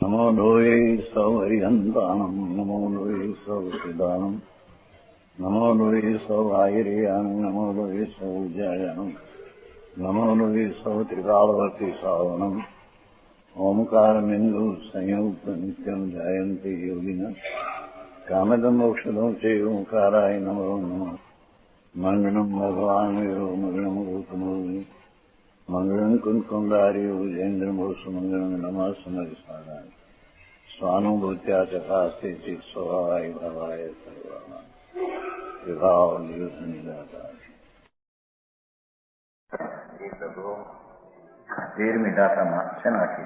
नमो लोये सौहरिहन्ताणम् नमो लोये सौसिदानम् नमो लोये सौभागिर्यानम् नमो लोये सौजायानम् नमो लोये सौत्रिकालवर्ति सावनम् ओंकारमिन्दु संयुक्त नित्यम् जायन्ते योगिनः कामदम् औषधम् च ओंकाराय नमो नमः मङ्गलम् भगवान् वीरो मङ्गलम् गौतमो मंगलम कुंकुंडारी उजेन्द्रमोसु मंगलम नमः समरिसाराय स्वानुभूत्या चकास्ते चित स्वभावाय भवाय सर्वाणा विभाव नियुद्ध निराकार। तेरहवीं गाथा मार्चना की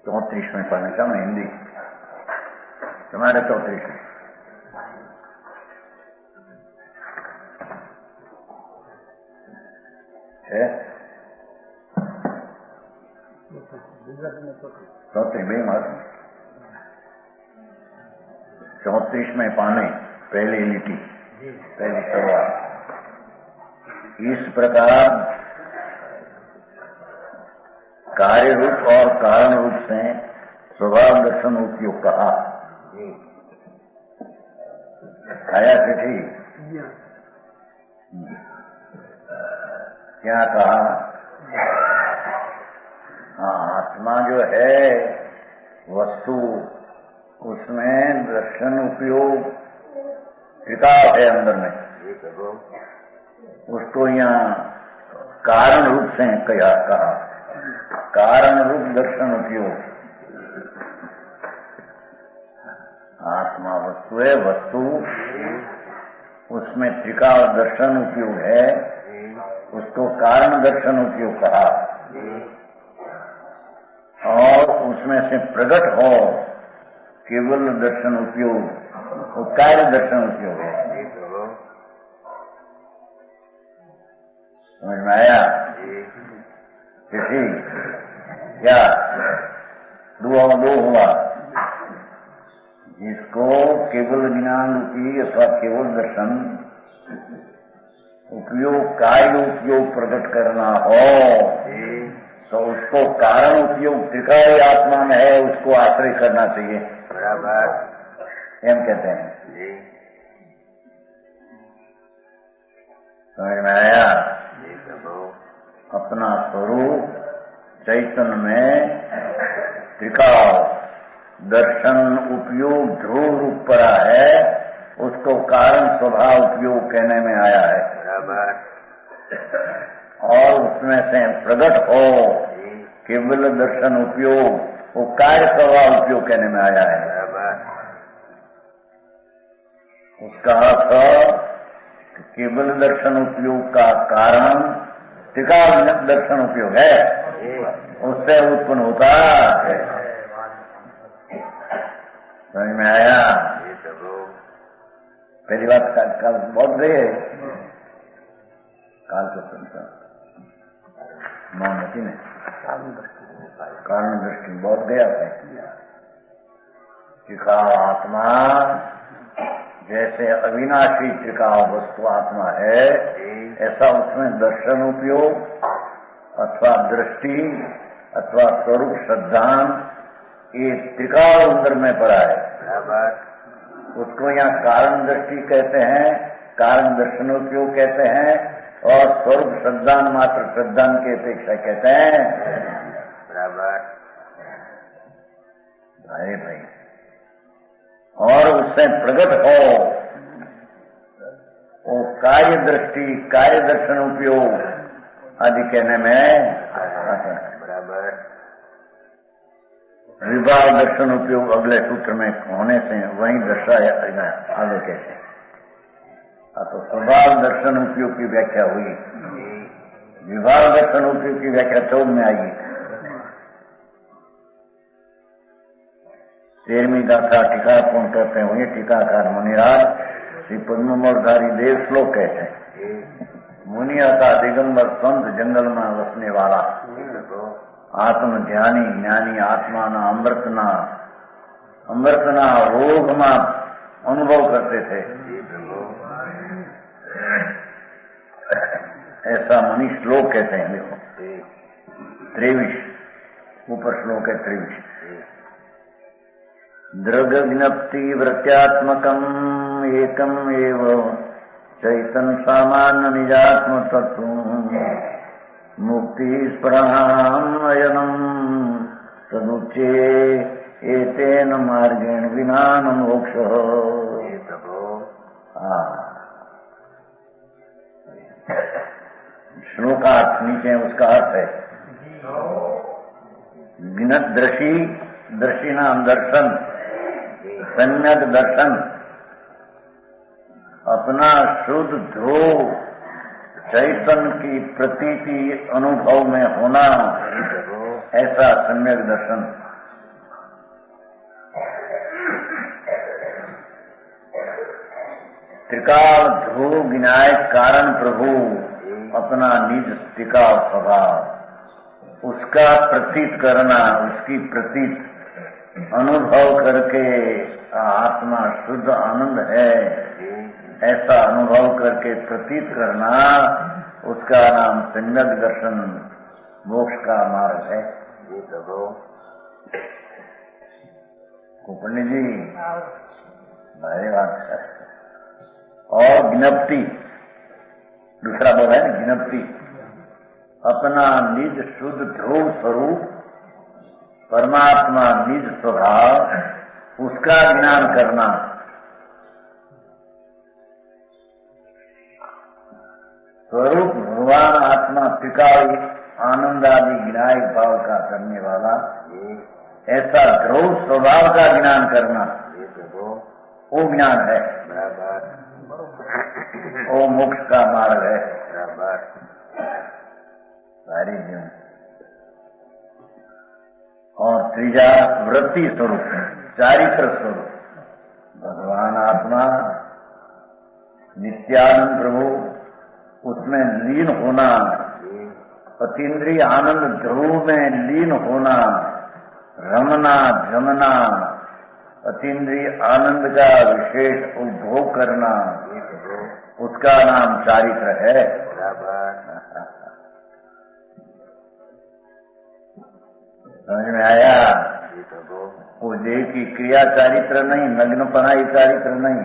34वें पढ़ने का मैं हिंदी तुम्हारे 34 है 34 में पाने पहली लिटी पहली शुरुआत। इस प्रकार कार्य रूप और कारण रूप से स्वभाव दर्शन उपयोग कहा। आया चिट्ठी क्या कहा? आत्मा जो है वस्तु उसमें दर्शन उपयोग टिकाव है अंदर में, उसको यहाँ कारण रूप से कहा कारण रूप दर्शन उपयोग। आत्मा वस्तु है, वस्तु उसमें टिकाव दर्शन उपयोग है, उसको कारण दर्शन उपयोग कहा। और उसमें से प्रकट हो केवल दर्शन उपयोग, वो कार्य दर्शन उपयोग है। समझ में आया? किसी क्या दो हुआ, जिसको केवल ज्ञान रूपी अथवा केवल दर्शन उपयोग कार्य उपयोग प्रकट करना हो तो उसको कारण उपयोग त्रिकाय आत्मा में है, उसको आश्रय करना चाहिए। बराबर एम कहते हैं। समझ में आया? अपना स्वरूप चैतन्य में त्रिकाल दर्शन उपयोग ध्रुव रूप पड़ा है, उसको कारण स्वभाव उपयोग कहने में आया है। बराबर। और उसमें से प्रकट हो केवल दर्शन उपयोग, वो कार्य स्वभाव उपयोग कहने में आया है। उसका अर्थ केवल दर्शन उपयोग का कारण त्रिकाल दर्शन उपयोग है, उससे उत्पन्न होता है। समझ में आया? पहली बात कल बहुत गई है, काल के संसार मोहम्मती ने कारण दृष्टि बहुत गया है। त्रिकाल आत्मा जैसे अविनाशी त्रिकाल वस्तु आत्मा है, ऐसा उसमें दर्शन उपयोग अथवा दृष्टि अथवा स्वरूप श्रद्धान ये त्रिकाल अंदर में पड़ा है। उसको यहाँ कारण दृष्टि कहते हैं, कारण दर्शन उपयोग कहते हैं, और स्वरूप श्रद्धान मात्र श्रद्धान की अपेक्षा कहते हैं। बराबर भाई। और उससे प्रकट हो वो कार्य दृष्टि कार्य दर्शन उपयोग आदि कहने में आता है। बराबर। विभाग दर्शन उपयोग अगले सूत्र में होने से वहीं दर्शाया आगे कैसे। तो स्वभाव दर्शन उपयोग की व्याख्या हुई, विभाग दर्शन उपयोग की व्याख्या 14 में आएगी। 13वीं गाथा टीकापूर्ण कहते हैं, टीकाकार मुनिराज श्री पद्ममोलधारी देव श्लोक कहते हैं। मुनि था दिगंबर संत जंगल में वसने वाला, आत्म ध्यानी ज्ञानी आत्मा ना अमृतना रोग में अनुभव करते थे। ऐसा मुनि श्लोक कहते हैं। देखो 23 ऊपर श्लोक है 23। दृग्ज्ञप्ति वृत्त्यात्मकम् एकम् एव चैतन्य सामान्य निजात्म तत्व मुक्ति स्पृहान्वयनम् तदुच्ये एतेन मार्गेण विना न मोक्षः। श्लोकार्थ नीचे उसका अर्थ है। ज्ञात दृष्टि, दृष्टि नाम दर्शन, सम्यक दर्शन, अपना शुद्ध ध्रुव चैतन्य की प्रतीति अनुभव में होना, ऐसा सम्यक दर्शन। त्रिकाल ध्रुव विनायक कारण प्रभु अपना निज टिकाव स्वभाव उसका प्रतीत करना, उसकी प्रतीत अनुभव करके आत्मा शुद्ध आनंद है ऐसा अनुभव करके प्रतीत करना, उसका नाम सम्यक दर्शन मोक्ष का मार्ग है। ये तो पंडित जी भारी बात है। और ज्ञप्ति दूसरा बोला है ना, ज्ञप्ति अपना निज शुद्ध ध्रुव स्वरूप परमात्मा निज स्वभाव उसका ज्ञान करना। स्वरूप भगवान आत्मा त्रिकाल आनंद आदि विनायक भाव का करने वाला ऐसा ध्रुव स्वभाव का ज्ञान करना, वो ज्ञान है, वो मोक्ष का मार्ग है। सारी जीवन और त्रीजा वृत्ति स्वरूप, चारित्र स्वरूप भगवान आत्मा नित्यानंद प्रभु उसमें लीन होना, अतीन्द्रिय आनंद ध्रुव में लीन होना, रमना जमना, अतीन्द्रिय आनंद का विशेष उपभोग करना, उसका नाम चारित्र है। समझ में आया? वो देह की क्रिया चारित्र नहीं, नग्न पढ़ाई चारित्र नहीं,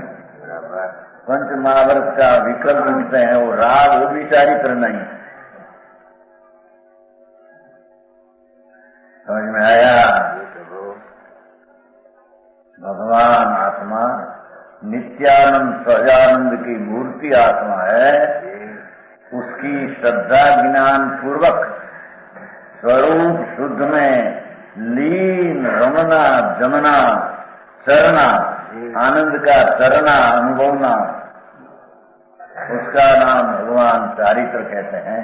पंच महाभारत का विकल्प लिखते हैं वो राग, वो भी चारित्र नहीं। समझ में आया? भगवान आत्मा नित्यानंद सजानंद की मूर्ति आत्मा है, उसकी श्रद्धा ज्ञान पूर्वक स्वरूप शुद्ध में लीन रमना जमना चरना, आनंद का चरना अनुभवना, उसका नाम भगवान चारित्र कहते हैं।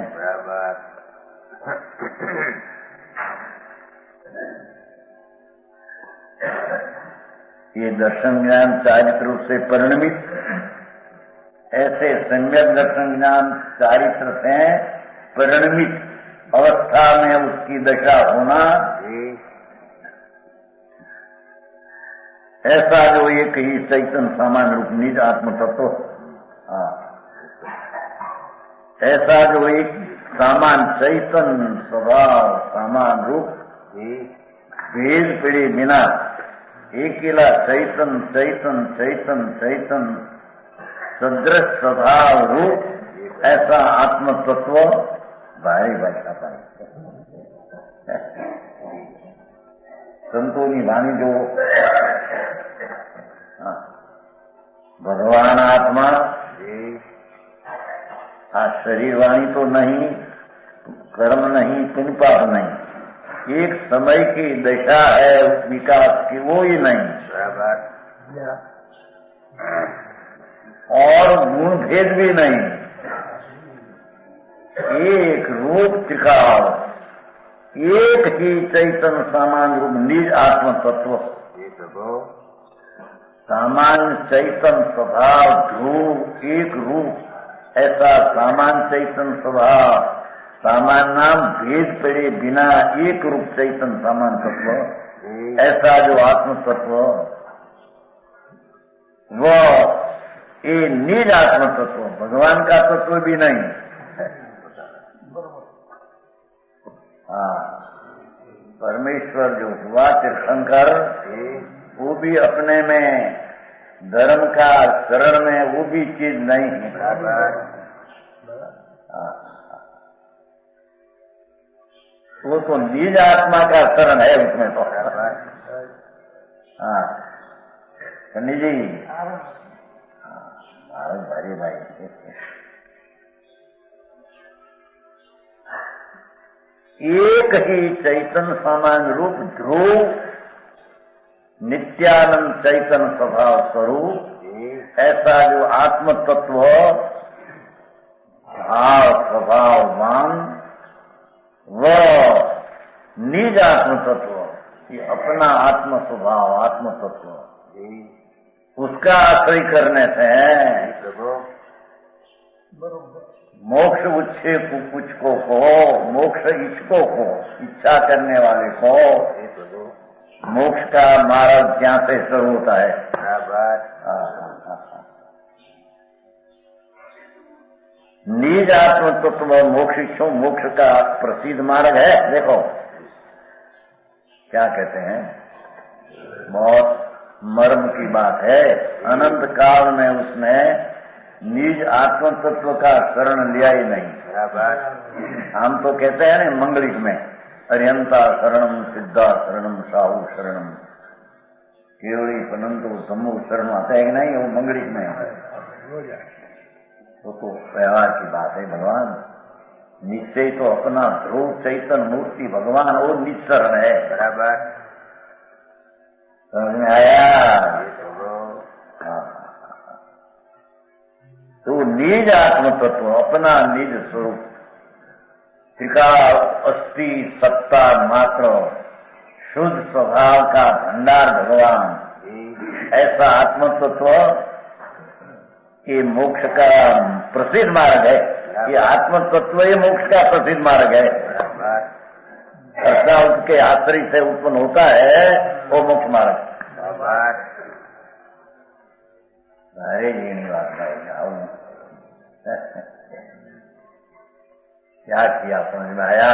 ये दर्शन ज्ञान चारित्र रूप से परिणमित, ऐसे सम्यक दर्शन ज्ञान चारित्र से परिणमित अवस्था में उसकी दशा होना, ऐसा जो एक ही चैतन्य सामान्य रूप निज आत्म तत्व, ऐसा जो एक सामान्य चैतन्य स्वभाव सामान्य रूप भेद पीड़े बिना एकेला चैतन्य चैतन्य चैतन्य चैतन्य सदृश स्वभाव रूप ऐसा आत्म तत्व भारी भाषा पाए। संतों की वाणी जो भगवान आत्मा शरीर वाणी तो नहीं, कर्म नहीं, पुण्य पाप नहीं, एक समय की दशा है विकास की, वो ही नहीं, और गुण भेद भी नहीं, एक रूप त्रिकाल, एक ही चैतन्य सामान्य रूप निज आत्म तत्व, सामान्य चैतन्य स्वभाव ध्रुव एक रूप, ऐसा सामान्य चैतन्य स्वभाव सामान्य नाम भेद पड़े बिना एक रूप चैतन्य सामान्य तत्व, ऐसा जो आत्म तत्व वो ये निज आत्म तत्व, भगवान का तत्व भी नहीं। परमेश्वर जो हुआ तीर्थंकर वो भी अपने में धर्म का शरण में वो भी चीज नहीं है। वो तो निज आत्मा का शरण है उसमें तो। हाँ पंडित जी, भारी भाई, एक ही चैतन्य सामान्य रूप ध्रुव नित्यानंद चैतन्य स्वभाव स्वरूप, ऐसा जो आत्म तत्व भाव स्वभाववान वह निज आत्म तत्व, ये अपना आत्म स्वभाव आत्म तत्व, उसका आश्रय करने से मोक्ष उच्छे कुछ को मोक्ष इच्छको को, इच्छा करने वाले को मोक्ष का मार्ग क्या से शुरू होता है। निज आत्म तत्व मोक्ष इच्छो मोक्ष का प्रसिद्ध मार्ग है। देखो क्या कहते हैं, बहुत मर्म की बात है। अनंत काल में उसने निज आत्म तत्व का शरण लिया ही नहीं। हम तो कहते हैं ना मंगलिक में, अरिहंता शरणम सिद्धा शरणम साहू शरणम केवली पनंतु समूह शरण आता है कि नहीं, वो मंगलिक में है। तो व्यवहार की बात है। भगवान निश्चय तो अपना ध्रुव चैतन्य मूर्ति भगवान वो निश्चरण है। बराबर समझ में आया। तो निज आत्म तत्व अपना निज स्वरूप त्रिकाल अस्थि सत्ता मात्र शुद्ध स्वभाव का भंडार भगवान, ऐसा आत्म तत्व ये मोक्ष का प्रसिद्ध मार्ग है। ये आत्म तत्व ये मोक्ष का प्रसिद्ध मार्ग है। ऐसा उसके आश्रय से उत्पन्न होता है वो मोक्ष मार्ग। अरे श्रीनिवास भाई क्या किया समझ में आया।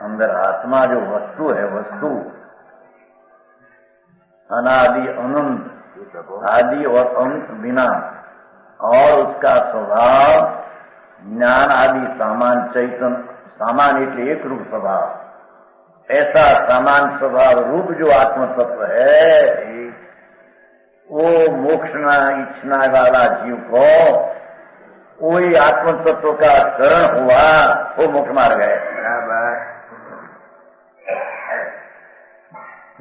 अंदर आत्मा जो वस्तु है, वस्तु अनादि अनंत, आदि और अंत बिना, और उसका स्वभाव ज्ञान आदि सामान चैतन्य, सामान એટલે एक रूप स्वभाव, ऐसा सामान स्वभाव रूप जो आत्म तत्व है वो मोक्षना इच्छना वाला जीव को वही आत्म तत्व का शरण हुआ, वो मोक्ष मार्ग है।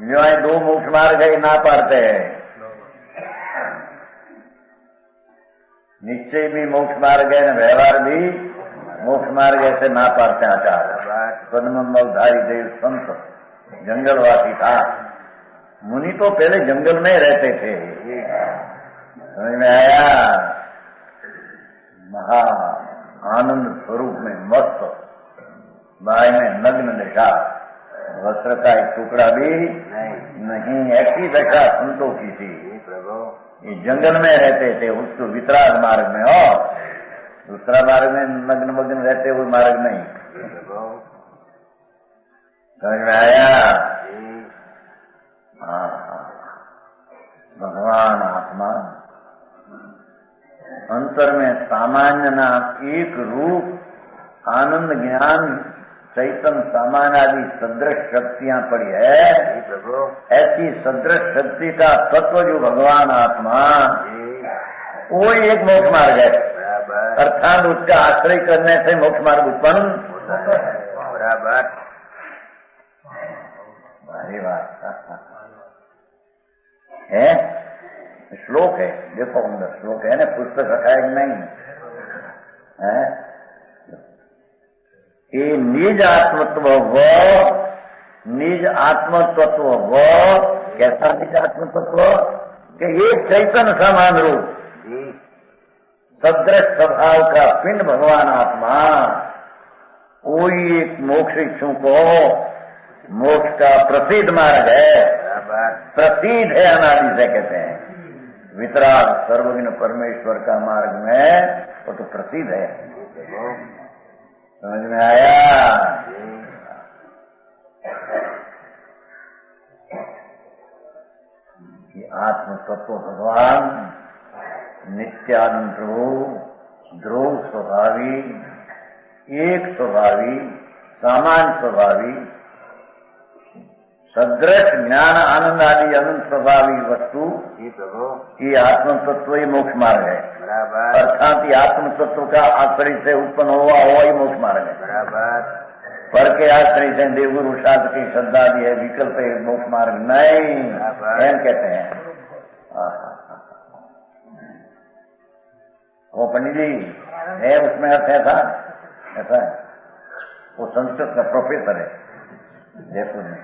जो है दो मोक्ष मार्ग है ना पाते हैं। निश्चय भी मोक्ष मार्ग है न व्यवहार भी मोक्ष मार्ग ऐसे ना पाते आचार। पद्मधारी देव संत जंगलवासी था। मुनि तो पहले जंगल में रहते थे। समझ में आया। महा आनंद स्वरूप में मस्त, बाई में नग्न दशा, वस्त्र का एक टुकड़ा भी नहीं, ऐसी दशा संतों की थी। ये जंगल में रहते थे, उसको वितराग मार्ग में, और दूसरा मार्ग में नग्न मग्न रहते हुए मार्ग नहीं। समझ में आया। भगवान आत्मा अंतर में सामान्य नाम एक रूप आनंद ज्ञान चैतन्य सामान्य आदि सदृश शक्तियां पड़ी है। ऐसी सदृश शक्ति का तत्व जो भगवान आत्मा, वो एक मोक्ष मार्ग है। अर्थात उसका आश्रय करने से मोक्ष मार्ग उत्पन्न बराबर। भारी बात है। श्लोक है, देखो अंदर श्लोक है ना, पुस्तक रखा है नहीं है। ये निज आत्मत्व वो, निज आत्मतत्व वो कैसा निज आत्मतत्व कि एक चैतन्य समान रूप सदृश स्वभाव का पिंड भगवान आत्मा, वही एक मोक्ष इच्छुओं को मोक्ष का प्रसिद्ध मार्ग है। प्रसिद्ध है अनादि से कहते हैं। वितराग सर्वज्ञ परमेश्वर का मार्ग में वो तो प्रसिद्ध है। समझ में आया। तत्व भगवान नित्यानंद प्रभु, ध्रुव स्वभावी, एक स्वभावी, सामान्य स्वभावी, सदृश ज्ञान आनंद आदि अनंत स्वभावी वस्तु ये आत्म तत्व ही मोक्ष मार्ग है। अर्थात ये आत्म तत्व का आश्रय से उत्पन्न हुआ ही मोक्ष मार्ग है। पर के आश्रय से देवगुरु शास्त्र की श्रद्धा भी है, विकल्प है, मोक्ष मार्ग नहीं एम कहते हैं। वो पंडित जी है, उसमें अर्थ ऐसा है। वो संस्कृत का प्रोफेसर है जयपुर में,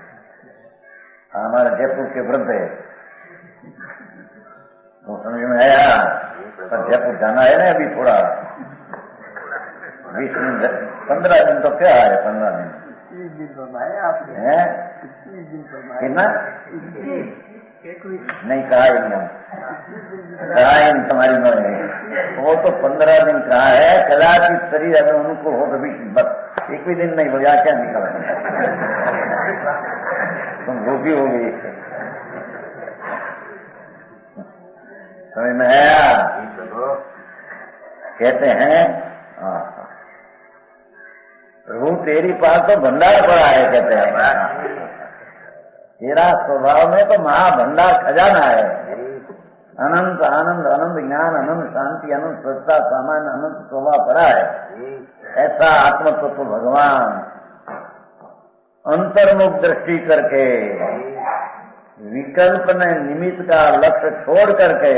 हमारे जयपुर के वृद्ध है। वो समझ में आया, पर जयपुर जाना है ना अभी थोड़ा 20 दिन 15 दिन तो क्या है, 15 दिन 21 दिन तो भाई आपने है 21 दिन तो भाई कितना 21 नहीं कहा ही तुम्हारी में है। वो तो 15 दिन कहा है, कदाचित शरीर अगर उनको हो तो भी बस 21 दिन नहीं बोला, क्या निकल तुम रोगी हो गई। समझ में आया? कहते हैं प्रभु तेरी पास तो भंडार पड़ा है, कहते हैं तेरा स्वभाव में तो महाभंडार खजाना है। अनंत आनंद, अनंत ज्ञान, अनंत शांति, अनंत सत्ता, सामान्य अनंत स्वभाव पड़ा है। ऐसा आत्म तत्व भगवान अंतर्मुख दृष्टि करके, विकल्प ने निमित्त का लक्ष्य छोड़ करके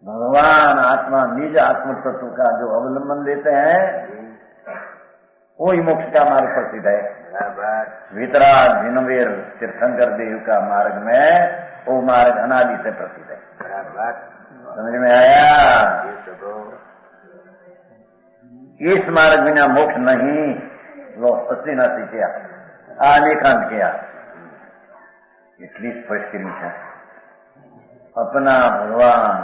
भगवान आत्मा निज आत्म तत्व का जो अवलंबन लेते हैं वही मोक्ष का मार्ग प्रसिद्ध है। वितराग जिनवीर तीर्थंकर देव का मार्ग में वो मार्ग अनादि से प्रसिद्ध है। समझ में आया? इस मार्ग बिना मोक्ष नहीं। लो अस्सी नासी किया, अनेकांत किया, इसलिए स्पष्ट है अपना भगवान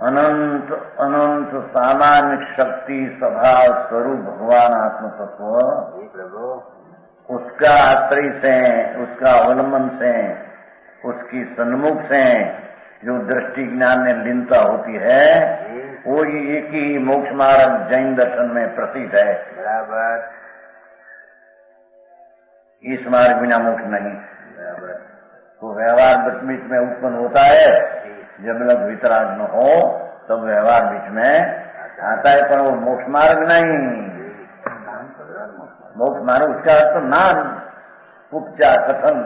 अनंत अनंत सामान्य शक्ति स्वभाव स्वरूप भगवान आत्म तत्व, उसका आश्रय से, उसका अवलंबन से, उसकी सन्मुख से जो दृष्टि ज्ञान में लीनता होती है वो एक ही मोक्ष मार्ग जैन दर्शन में प्रसिद्ध है। इस मार्ग बिना मोक्ष नहीं। तो व्यवहार बीच में उत्पन्न होता है, जब लोग वितराग न हो तब व्यवहार बीच में आता है, पर वो मोक्ष मार्ग नहीं। मोक्ष मार्ग उसका अर्थ नाम, उपचार, कथन,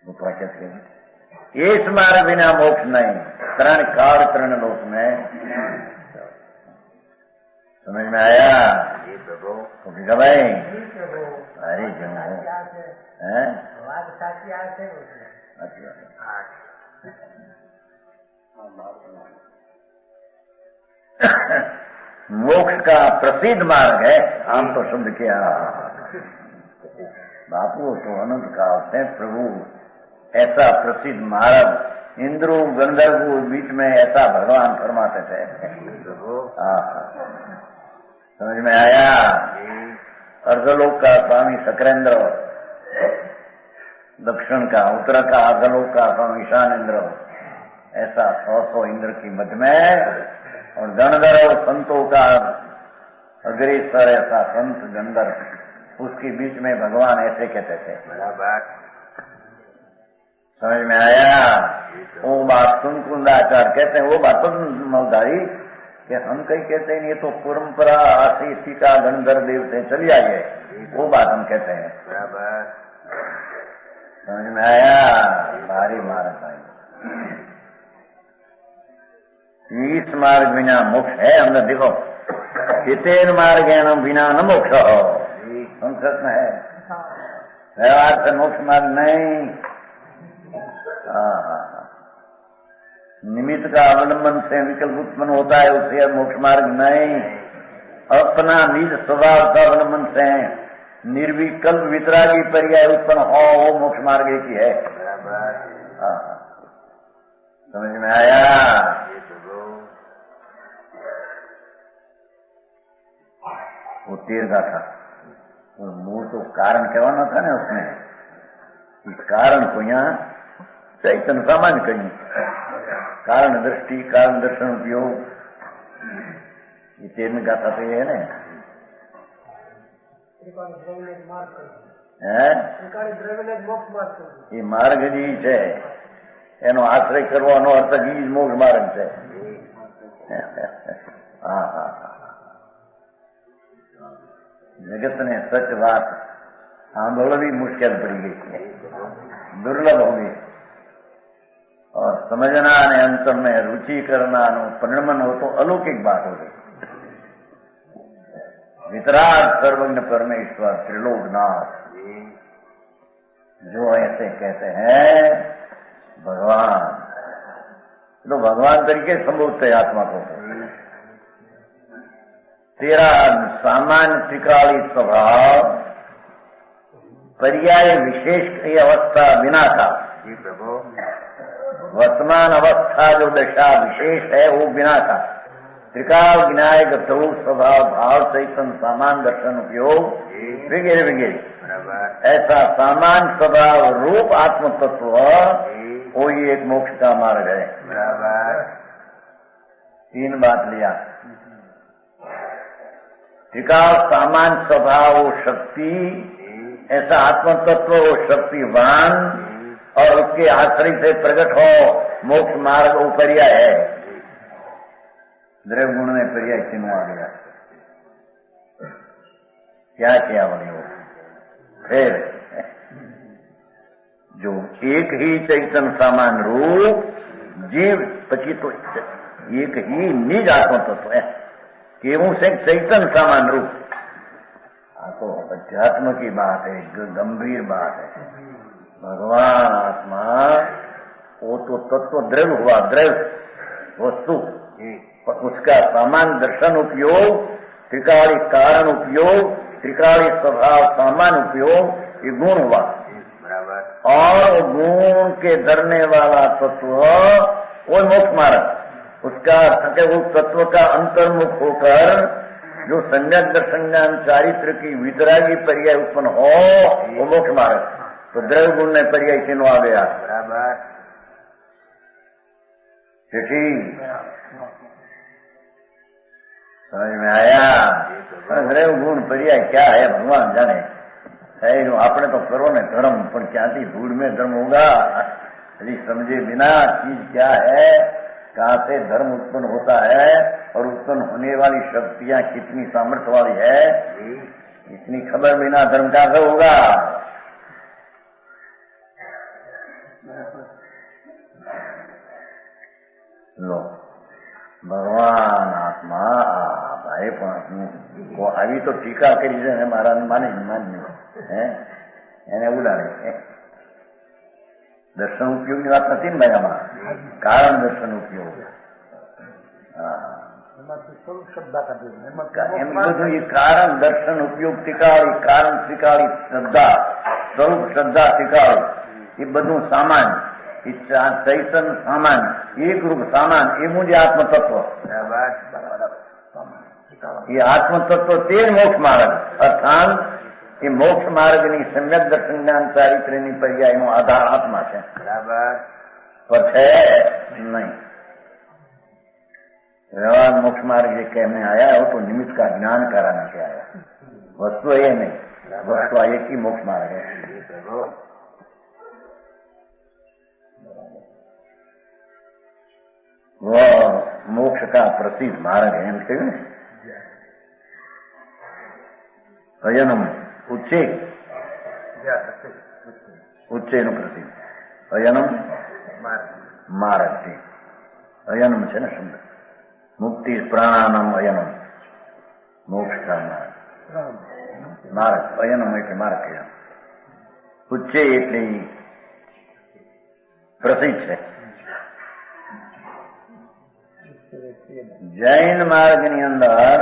कहते हैं इस मार्ग बिना मोक्ष नहीं। तरण काल तरण लोक में। समझ में आया? तो भाई अरे जो है मोक्ष का प्रसिद्ध मार्ग है। हम तो शब्द किया बापू तो अनंत काल से प्रभु ऐसा प्रसिद्ध मार्ग इंद्रो गंधर्व बीच में ऐसा भगवान फरमाते थे। समझ में आया? अर्धलोक का स्वामी शकरेंद्र, दक्षिण का, उत्तर का अर्धलोक का स्वामी ईशानेन्द्र, ऐसा 100 इंद्र की मध्य में, और गंधर्व संतों का अग्रेसर ऐसा संत गंधर्व, उसके बीच में भगवान ऐसे कहते थे। समझ में आया? वो बात सुन कुंदाचार कहते हैं, वो बात तो मौदारी कि हम कहीं कहते हैं ये तो परंपरा आशी टीका गंधर्व देव से चली आई है, वो बात हम कहते हैं। समझ में आया? भारी मार्ग आई। इस मार्ग बिना मोक्ष है। हमने देखो हितेन मार्ग बिना न मोक्ष हो, संस्कृत में है। व्यवहार से मोक्ष मार्ग नहीं। निमित्त का अवलंबन से विकल्प उत्पन्न होता है, उससे मोक्ष मार्ग नहीं। अपना निज स्वभाव का अवलंबन से निर्विकल्प वितरागी पर्याय उत्पन्न हो, वो मोक्ष मार्ग ही है। समझ में आया? वो તેરગા था मूल तो कारण कहवाना था ने उसमें कि कारण को यहाँ चैतन्य सामान्य कही कारण दृष्टि कारण दर्शन उपयोग ये 13 गाथा तो ये है ने એ માર્ગ જે છે એનો આશ્રય કરવાનો અર્થ જ મોક્ષ માર્ગ છે. હા હા જગતને સચ વાત સાંભળવી મુશ્કેલ પડી ગઈ છે, દુર્લભ हो गई और समझना અને અંતરને रुचि करनाનું પરિણમન हो तो अलौकिक बात हो गई. वितराग सर्वज्ञ परमेश्वर त्रिलोकनाथ जो ऐसे कहते हैं भगवान, तो भगवान तरीके संबोधते आत्मा को. तेरा सामान्य त्रिकाली स्वभाव पर्याय विशेष की अवस्था बिना था. वर्तमान अवस्था जो दशा विशेष है वो बिना था. त्रिकाल विनायक स्वरूप स्वभाव भाव चैतन्य सामान दर्शन उपयोग वगैरह वगैरह ऐसा सामान स्वभाव रूप आत्म तत्व वो ही एक मोक्ष का मार्ग है. बराबर 3 बात लिया. त्रिकाल सामान स्वभाव वो शक्ति, ऐसा आत्म तत्व वो शक्तिवान और उसके आश्रय से प्रकट हो मोक्ष मार्ग वो पर्याय है. द्रव्य गुण में पर्याय चिन्ह आ गया. क्या किया बोले वो फिर जो एक ही चैतन्य सामान रूप जीव पची तो एक ही निज आत्म तत्व है केवल से चैतन्य सामान रूप. तो अध्यात्म की बात है, गंभीर बात है. भगवान आत्मा वो तो तत्व द्रव्य हुआ, द्रव्य वस्तु, उसका सामान दर्शन उपयोग, त्रिकाली कारण उपयोग, त्रिकाली स्वभाव सामान उपयोग, ये गुण हुआ. और गुण के धरने वाला तत्व वो मोक्ष मार्ग. उसका वो तत्व का अंतर्मुख होकर जो सम्यक दर्शन ज्ञान चारित्र की वितरागी पर्याय उत्पन्न हो वो मोक्ष मार्ग. तो द्रव्य गुण में पर्याय चिन्ह आ गया. बराबर समझ में आया. द्रव्य गुण पर्याय क्या है भगवान जाने. है आपने तो करो ने धर्म पर क्या थी भूल में धर्म होगा. यदि समझे बिना चीज क्या है, कहाँ से धर्म उत्पन्न होता है और उत्पन्न होने वाली शक्तियां कितनी सामर्थ्य वाली है, इतनी खबर बिना धर्म कहाँ से होगा. लो भगवान आत्मा भाई को આવી તો ટીકા કરી છે ને મારા માને એને ઉડાડે. દર્શન ઉપયોગની વાત નથી ને ભાઈ આમાં, કારણ દર્શન ઉપયોગ. એમ બધું એ કારણ દર્શન ઉપયોગ ત્રિકાળી, કારણ ત્રિકાળી, શ્રદ્ધા સ્વરૂપ શ્રદ્ધા ત્રિકાળી, એ બધું સામાન્ય, એ ચૈતન્ય સામાન્ય, એક રૂપ સામાન, એ મુજબ આત્મ તત્વ. ये आत्म तत्व तेर मोक्ष मार्ग अर्थात ये मोक्ष मार्ग ની सम्यक दर्शन ज्ञान ચારિત્ર્યની પર્યાયનો આધાર આત્મા છે. બરાબર पर है नहीं. व्यवहार मोक्ष मार्ग ये कहने आया हो तो निमित्त का ज्ञान कराने से आया. वस्तु ये नहीं, वस्तु एक ही मोक्ष मार्ग है. वो मोक्ष का प्रसिद्ध मार्ग है. अयनम उच्चे ઉચ્ચેનું પ્રતિક અયનમ માર્ગ છે. અયનમ છે ને શબ્દ મુક્તિ પ્રાણાનમ અયનમ મોક્ષ માર્ગ. અયનમ એટલે માર્ગ છે. ઉચ્ચે એટલે પ્રસિદ્ધ છે. જૈન માર્ગની અંદર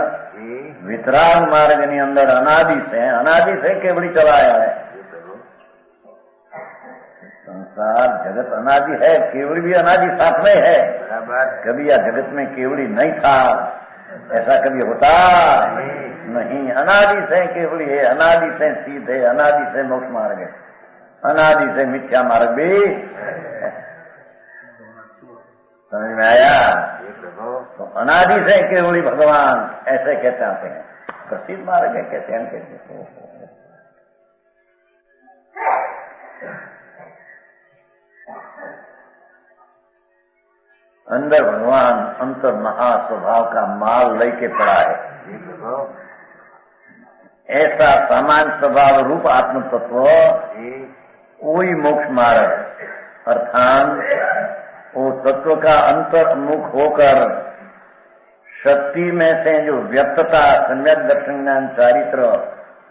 वितराग मार्ग ની અંદર अनादि से केवड़ी चलाया है. संसार जगत अनादि है, केवड़ी भी अनादि साथ में है. कभी यह जगत में केवड़ी नहीं था, ऐसा कभी होता नहीं। अनादि से केवल है, अनादि से सीधे, अनादि से मोक्ष मार्ग है, अनादि से मिथ्या मार्ग भी। समझ में आया? तो अनादि से केवल भगवान ऐसे कहते आते हैं, प्रसिद्ध मार्ग है कहते हैं। अंदर भगवान अंतर महास्वभाव का माल लेके पड़ा है। ऐसा सामान्य स्वभाव रूप आत्म तत्व वही मोक्ष मार्ग, अर्थात वो तत्व का अंतर्मुख होकर शक्ति में से जो व्यक्तता, सम्यक दर्शन ज्ञान, चारित्र,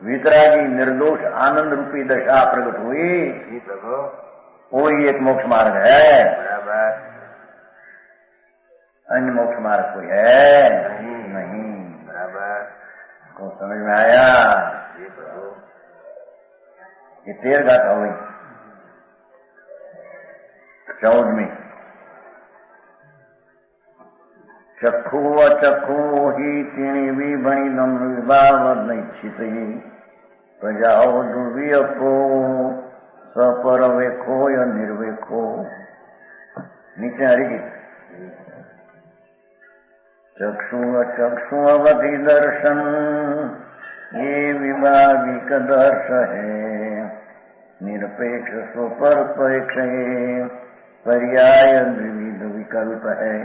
वितरागी, निर्दोष आनंद रूपी दशा प्रकट हुई, वही एक मोक्ष मार्ग है। अन्य मोक्ष मार्ग कोई है नहीं। को समझ में आया? ये 13 गाथा हुई। 14वीं, चक्षु अचक्षु ही तीणी बणी नम विभाव नैच्छित प्रजाओ दुर्वियको सपर वेखो या निर्वेखो। नीचे हरिगीत। चक्षु अचक्षु अवधि दर्शन ये विभागिक दर्श है, निरपेक्ष स्वपरपेक्ष पर्याय विविध विकल्प है।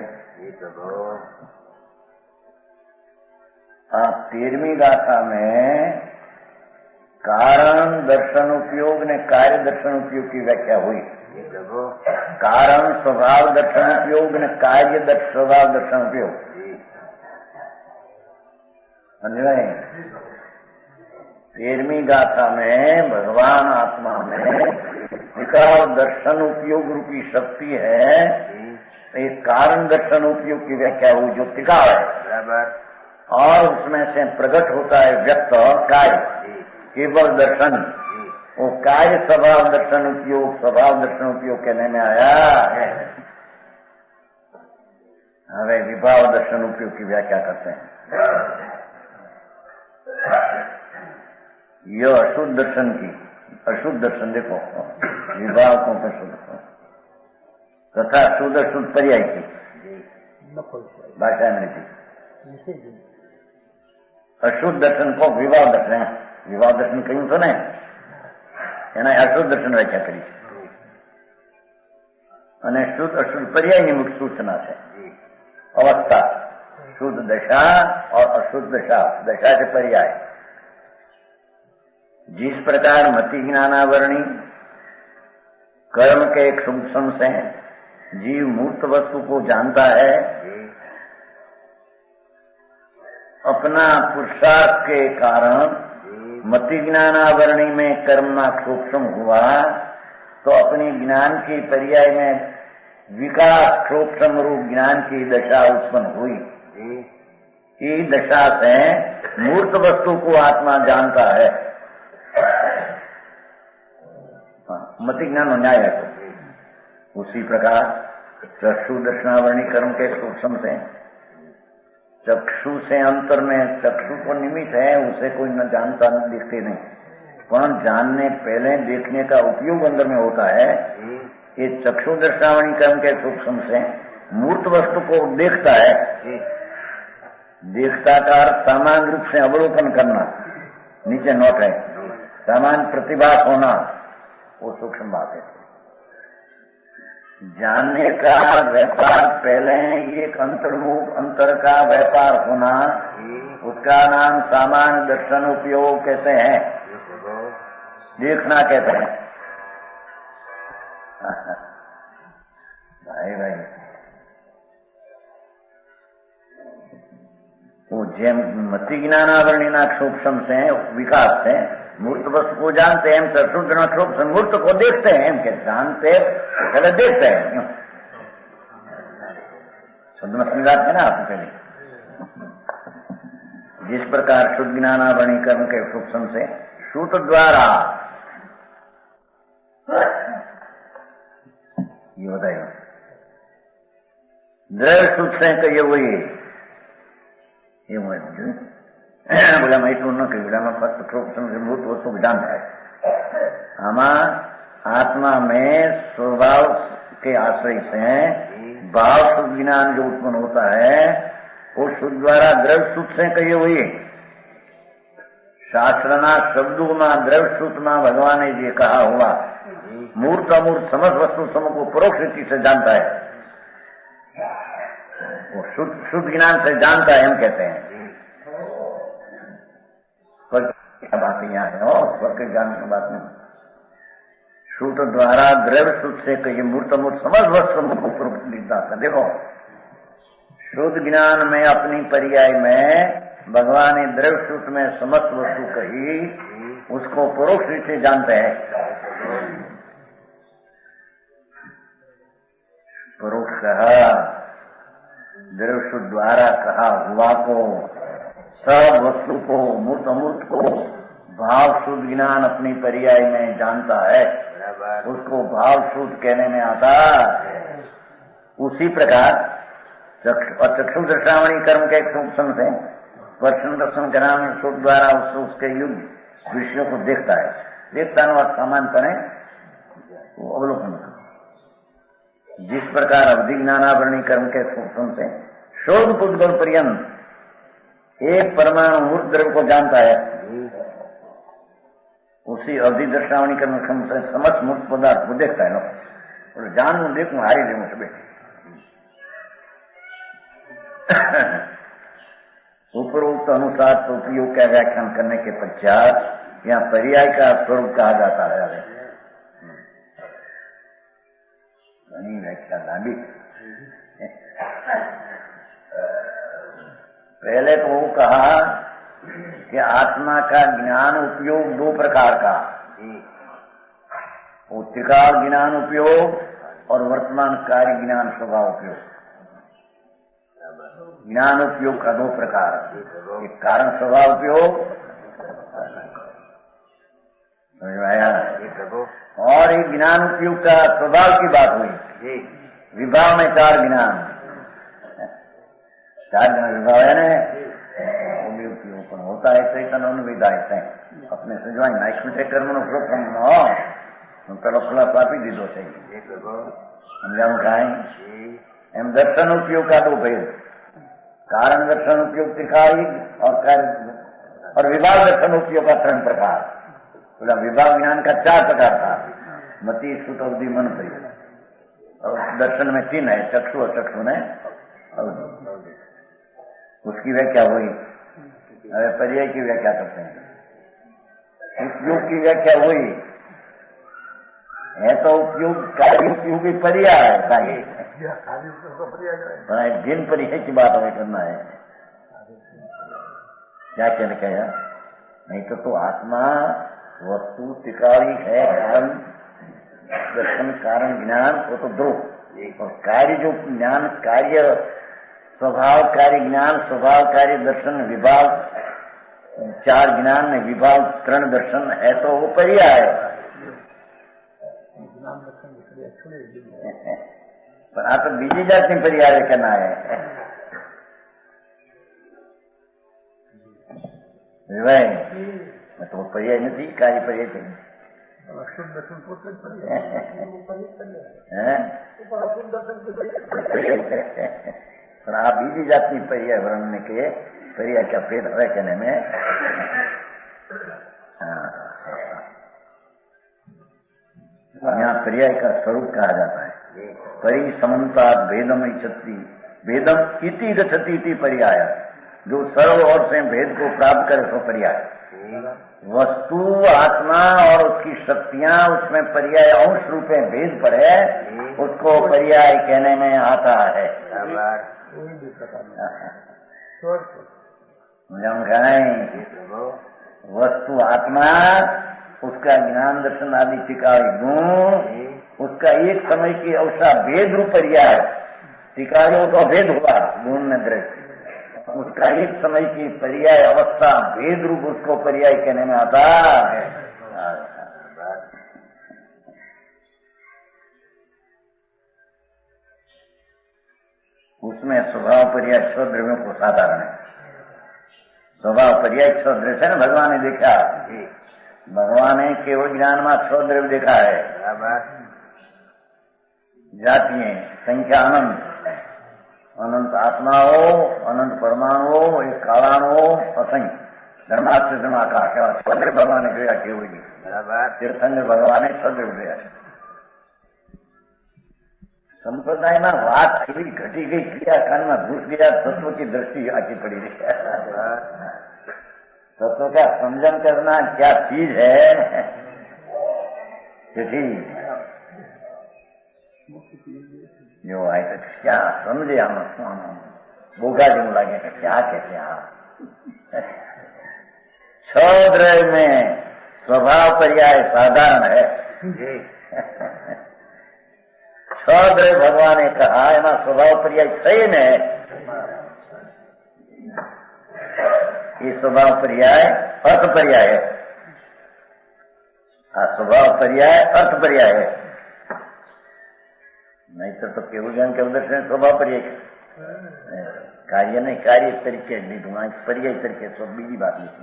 आप 13वीं गाथा में कारण दर्शन उपयोग ने कार्य दर्शन उपयोग की व्याख्या हुई। कारण स्वभाव दर्शन उपयोग ने कार्य स्वभाव दर्शन उपयोग। 13वीं गाथा में भगवान आत्मा में विकार दर्शन उपयोग रूपी शक्ति है, एक कारण दर्शन उपयोग की व्याख्या हुई जो टिकाव है, और उसमें से प्रकट होता है व्यक्त कार्य केवल दर्शन। वो कार्य स्वभाव दर्शन उपयोग, स्वभाव दर्शन उपयोग कहने में आया है। हमें विभाव दर्शन उपयोग की व्याख्या करते हैं। यह अशुद्ध दर्शन की, अशुद्ध दर्शन देखो, विभाव को शुद्ध तथा शुद्ध अशुद्ध पर्याय की भाषा में थी। अशुद्ध दर्शन को विभाव दर्शन, विभाव दर्शन कहीं तो नहीं, એના અશુદ્ધ દર્શન વ્યાખ્યા કરી છે, અને શુદ્ધ અશુદ્ધ પર્યાયની મુખ્ય સૂચના છે। અવસ્થા, शुद्ध दशा और अशुद्ध दशा, दशा के पर्याय। जिस प्रकार मति ज्ञानावरणी कर्म के एक सूक्ष्म से जीव मूर्त वस्तु को जानता है, अपना पुरुषार्थ के कारण मति ज्ञानावरणी में कर्म सूक्ष्म हुआ तो अपनी ज्ञान की पर्याय में विकास सूक्ष्म रूप ज्ञान की दशा उत्पन्न हुई। इस दशा से मूर्त वस्तु को आत्मा जानता है। मति ज्ञान न्याय है। तो उसी प्रकार चक्षु दर्शनावरणी कर्म के सूक्ष्म से, चक्षु से अंतर में चक्षु को निमित्त है, उसे कोई न जानता न दिखते नहीं, पर जानने पहले देखने का उपयोग अंदर में होता है। ये चक्षु दर्शनावरणी कर्म के सूक्ष्म से मूर्त वस्तु को देखता है। देखता का अर्थ सामान्य रूप से अवलोकन करना, नीचे नोट है, सामान्य प्रतिभास होना, वो सूक्ष्म बात है। जानने का व्यापार पहले एक अंतर्मुख अंतर का व्यापार होना, उसका नाम सामान्य दर्शन उपयोग कहते हैं, देखना कहते हैं। भाई वो जेम मति ज्ञानावरणीना सूक्ष्म से विकास से मूर्त वस्तु को जानते हैं, सूक्ष्म मूर्त को देखते हैं, हम क्या जानते पहले देखते हैं। शुद्ध में समझाते हैं ना आप पहले। जिस प्रकार शुद्ध ज्ञानावरणी कर्म के सूक्ष्म से श्रुत द्वारा, ये बताइए, दृढ़ सूत्र से कहिए वही એવું બોલામાં એટલું ન કહ્યું, બોલામાં ફક્ત મૃત વસ્તુ विधान है। आમાં आत्मा में स्वभाव के आश्रय से भाव शुद्ध ज्ञान जो उत्पन्न होता है वो शुद्ध द्वारा द्रव्य शुद्ध से कही हुई शास्त्रना शब्दों में द्रव्य शुद्ध में भगवान ने ये कहा हुआ मूर्त अमूर्त समस्त वस्तु समूह को परोक्ष रीति से जानता है, वो शुद्ध ज्ञान से जानता है, हम कहते हैं। बात यहाँ है और स्वर्ग के ज्ञान की बात नहीं। शुद्ध द्वारा द्रव्य शुद्ध से कही मूर्त अमूर्त समस्त वस्तु समूह को परोक्ष रीति। देखो शुद्ध ज्ञान में अपनी पर्याय में भगवान ने द्रव्य सूत्र में समस्त वस्तु कही, उसको परोक्ष रूप से जानते हैं। परोक्ष कहा द्रव्य सूत्र द्वारा कहा हुआ को, सब वस्तु को, मूर्त अमूर्त को भाव शुद्ध ज्ञान अपनी पर्याय में जानता है, उसको भाव शुद्ध कहने में आता। उसी प्रकार चक्षु दर्शावणी कर्म के सूक्ष्म से स्पर्शन दर्शन कराने सुख द्वारा उसके युग विषयों को देखता है। देखता है समानपन है वो अवलोकन। जिस प्रकार अवधि ज्ञानावरणी कर्म के सूक्ष्म से शोध पुद्गल पर्यंत एक परमाणु मूर्त द्रव्य को जानता है, उसी अवधि दर्शावणी कर्म से समस्त मूर्त पदार्थ को देखता है। और जानू देखू हारी देखू सब उपरोक्त अनुसार तो उपयोग का व्याख्यान करने के पश्चात यहाँ पर्याय का स्वरूप कहा जाता है। घनी व्याख्या लांबी। पहले तो वो कहा कि आत्मा का ज्ञान उपयोग दो प्रकार का, उत्तिकाल ज्ञान उपयोग और वर्तमान कार्य ज्ञान स्वभाव उपयोग। ज्ञान उपयोग का दो प्रकार, एक कारण स्वभाव उपयोग समझ में आया, और एक ज्ञान उपयोग का स्वभाव की बात हुई। विभाव में चार ज्ञान विभाव है ना, वो भी उपयोग होता है। चैतन्य अनुविधा अपने से जो है स्मृति कर्म नो પેલો ખલાસ આપી દીધો છે, સમજાણું કાંઈ એમ દર્શન ઉપયોગ કાઢવું ભેદ, कारण दर्शन उपयोग त्रिकाली और विभाग दर्शन उपयोग का 3 प्रकार। बोला विभाग ज्ञान का 4 प्रकार था, मति श्रुत अवधि मन प्रिय, और दर्शन में 3 है, चक्षु और चक्षु ने अवधि। उसकी व्याख्या हुई। अरे पर्याय की व्याख्या करते हैं, उपयोग की व्याख्या हुई है। तो उपयोग कार्य उपयोगी पर्याय है, जिन परिचय की बात हमें करना है। क्या कहने कहा, नहीं तो आत्मा वस्तु त्रिकाली है, कारण दर्शन कारण ज्ञान वो तो 2, और कार्य जो ज्ञान कार्य स्वभाव कार्य ज्ञान स्वभाव कार्य दर्शन विभाग 4 ज्ञान में विभाग 3 दर्शन है, तो वो पर्याय है। पर आ तो बीजी जाति पर्याय करना है। तो पर्याय नहीं, कार्य पर्याय चाहिए। पर आप बीजी जाति पर्याय वर्णन के पर्याय का भेद है कहने में। यहाँ पर्याय का स्वरूप कहा जाता है। परि समन्ता भेदम इच्छति भेदम इति गच्छति इति पर्याय, जो सर्व ओर से भेद को प्राप्त करे तो पर्याय। वस्तु आत्मा और उसकी शक्तियां उसमें पर्याय अंश रूप में भेद पड़े, उसको पर्याय कहने में आता है। वस्तु आत्मा, उसका ज्ञान दर्शन आदि टिकाई गुण, उसका एक समय की अवस्था भेद रूप पर्याय। टिकारियों का भेद हुआ गुण में दृष्टि, उसका एक समय की पर्याय अवस्था भेद रूप उसको पर्याय कहने में आता है। उसमें स्वभाव पर्याय स्वद्रव्यों को साधारण है, स्वभाव पर्याय छो दृश्य है भगवान ने देखा। भगवान ने केवल ज्ञान में छो द्रव्य देखा है। जातियां संख्या अनंत, अनंत आत्मा हो, अनंत परमाणु हो, एक कालाण हो, असंख्य धर्माश्रम आकाश छद्र भगवान ने જોયા કેવું तीर्थंकर भगवान ने छद्र જોયા। संप्रदाय में बात थी घटी गई, क्रियाकांड में घुस गया, तत्व की दृष्टि आकी पड़ी रही। तत्व का समझन करना क्या चीज है, जो आए तो क्या समझे हम बोगा जो लगे क्या कहते हैं। छद्र में स्वभाव पर्याय साधारण है। छद्र भगवान ने कहा एमा स्वभाव पर्याय सही है। ये स्वभाव पर्याय अर्थ पर्याय है। स्वभाव पर्याय अर्थ पर्याय है, नहीं तो केवल ज्ञान के उदर्शन स्वभाव पर्याय कार्य नहीं, कार्य तरीके लीधुआ पर्याय तरीके सब बीजी बात लिखी।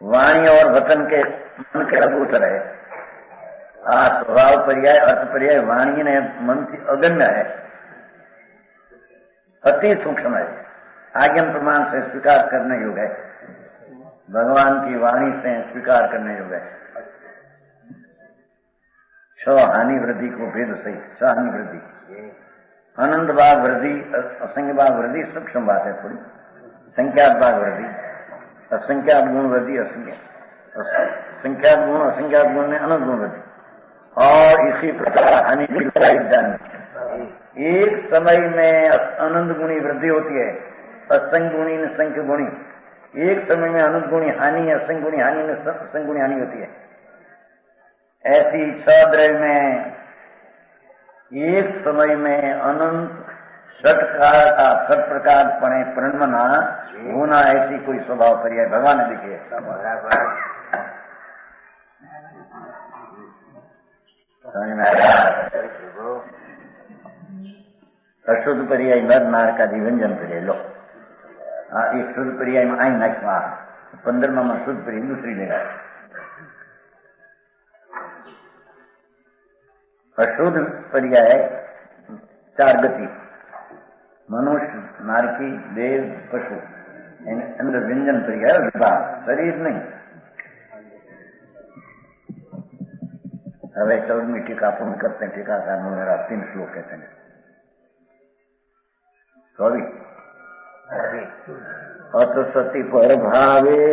वाणी और वचन के मन के अद्भुत रहे। स्वभाव पर्याय अर्थ पर्याय वाणी ने मन की अगण्य है, अति सूक्ष्म है, आज्ञा प्रमाण से स्वीकार करने योग्य है, भगवान की वाणी से स्वीकार करने योग्य है। हानि वृद्धि को भेद सही, हानि वृद्धि, अनंत भाग वृद्धि, असंख्य भाग वृद्धि सूक्ष्म बात है थोड़ी, संख्यात भाग वृद्धि, असंख्यात गुण वृद्धि, संख्यात गुण असंख्यात गुण में अनंत गुण वृद्धि। और इसी प्रकार हानि की एक समय में अनंत गुणी वृद्धि होती है, असंख्य गुणी में संख्य गुणी, एक समय में अनंत गुणी हानि, असंख्य गुणी हानि में असंख्य गुणी हानि होती है। ऐसी छद्र में एक समय में अनंत षट प्रकार परिणमना होना, ऐसी कोई स्वभाव पर्याय भगवान ने देखिए। अशुद्ध पर्याय नर नार का व्यंजन पर्याय लो। एक शुद्ध पर्याय में आई नाखवा 15 में शुद्ध पर्याय दूसरी जगह। अशुद्ध पर्याय 4 गति, मनुष्य, नारकी, देव, पशु, अंदर व्यंजन पर्याय विभाग, शरीर नहीं। હવે 14वीं टीका पूर्ण करते हैं। टीकाकार मेरा 3 श्लोक कहते हैं। 24 अत सति पर भावे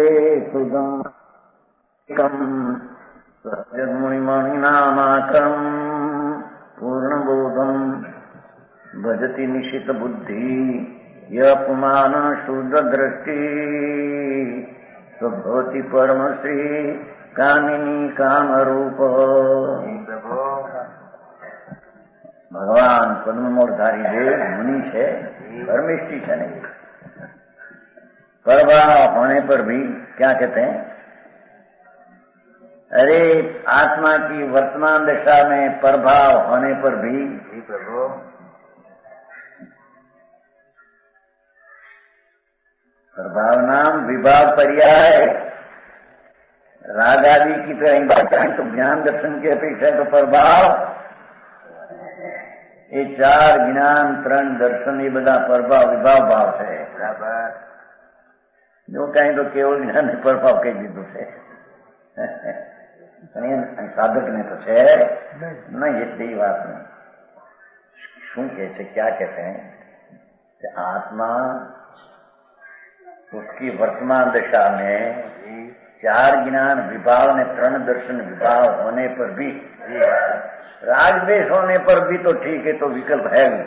सुगम सत्यमुनिमणिनामाकरम पूर्णबोधम भजति निशित बुद्धि यपमान शुद्ध दृष्टि स्वभवति परम श्री कामिनी काम रूप। भगवान पद्ममोड़धारी देव मुनि है, परमेष्टि है नहीं। प्रभाव होने पर भी क्या कहते हैं, अरे आत्मा की वर्तमान दशा में प्रभाव होने पर भी प्रभु प्रभाव नाम विभाव पर्याय राग आदि की तरह बात है तो ज्ञान दर्शन की अपेक्षा तो प्रभाव, ये 4 ज्ञान 3 दर्शन ये बदा प्रभाव विभाव भाव है। जो कहें तो केवल ज्ञान प्रभाव कही दीधु है, साधक ने तो है नहीं, ये सही बात नहीं। शू कहते क्या कहते हैं कि आत्मा उसकी वर्तमान दशा में 4 ज्ञान विभाव ने 3 दर्शन विभाव होने पर भी, राग द्वेष होने पर भी तो ठीक है, तो विकल्प है भी।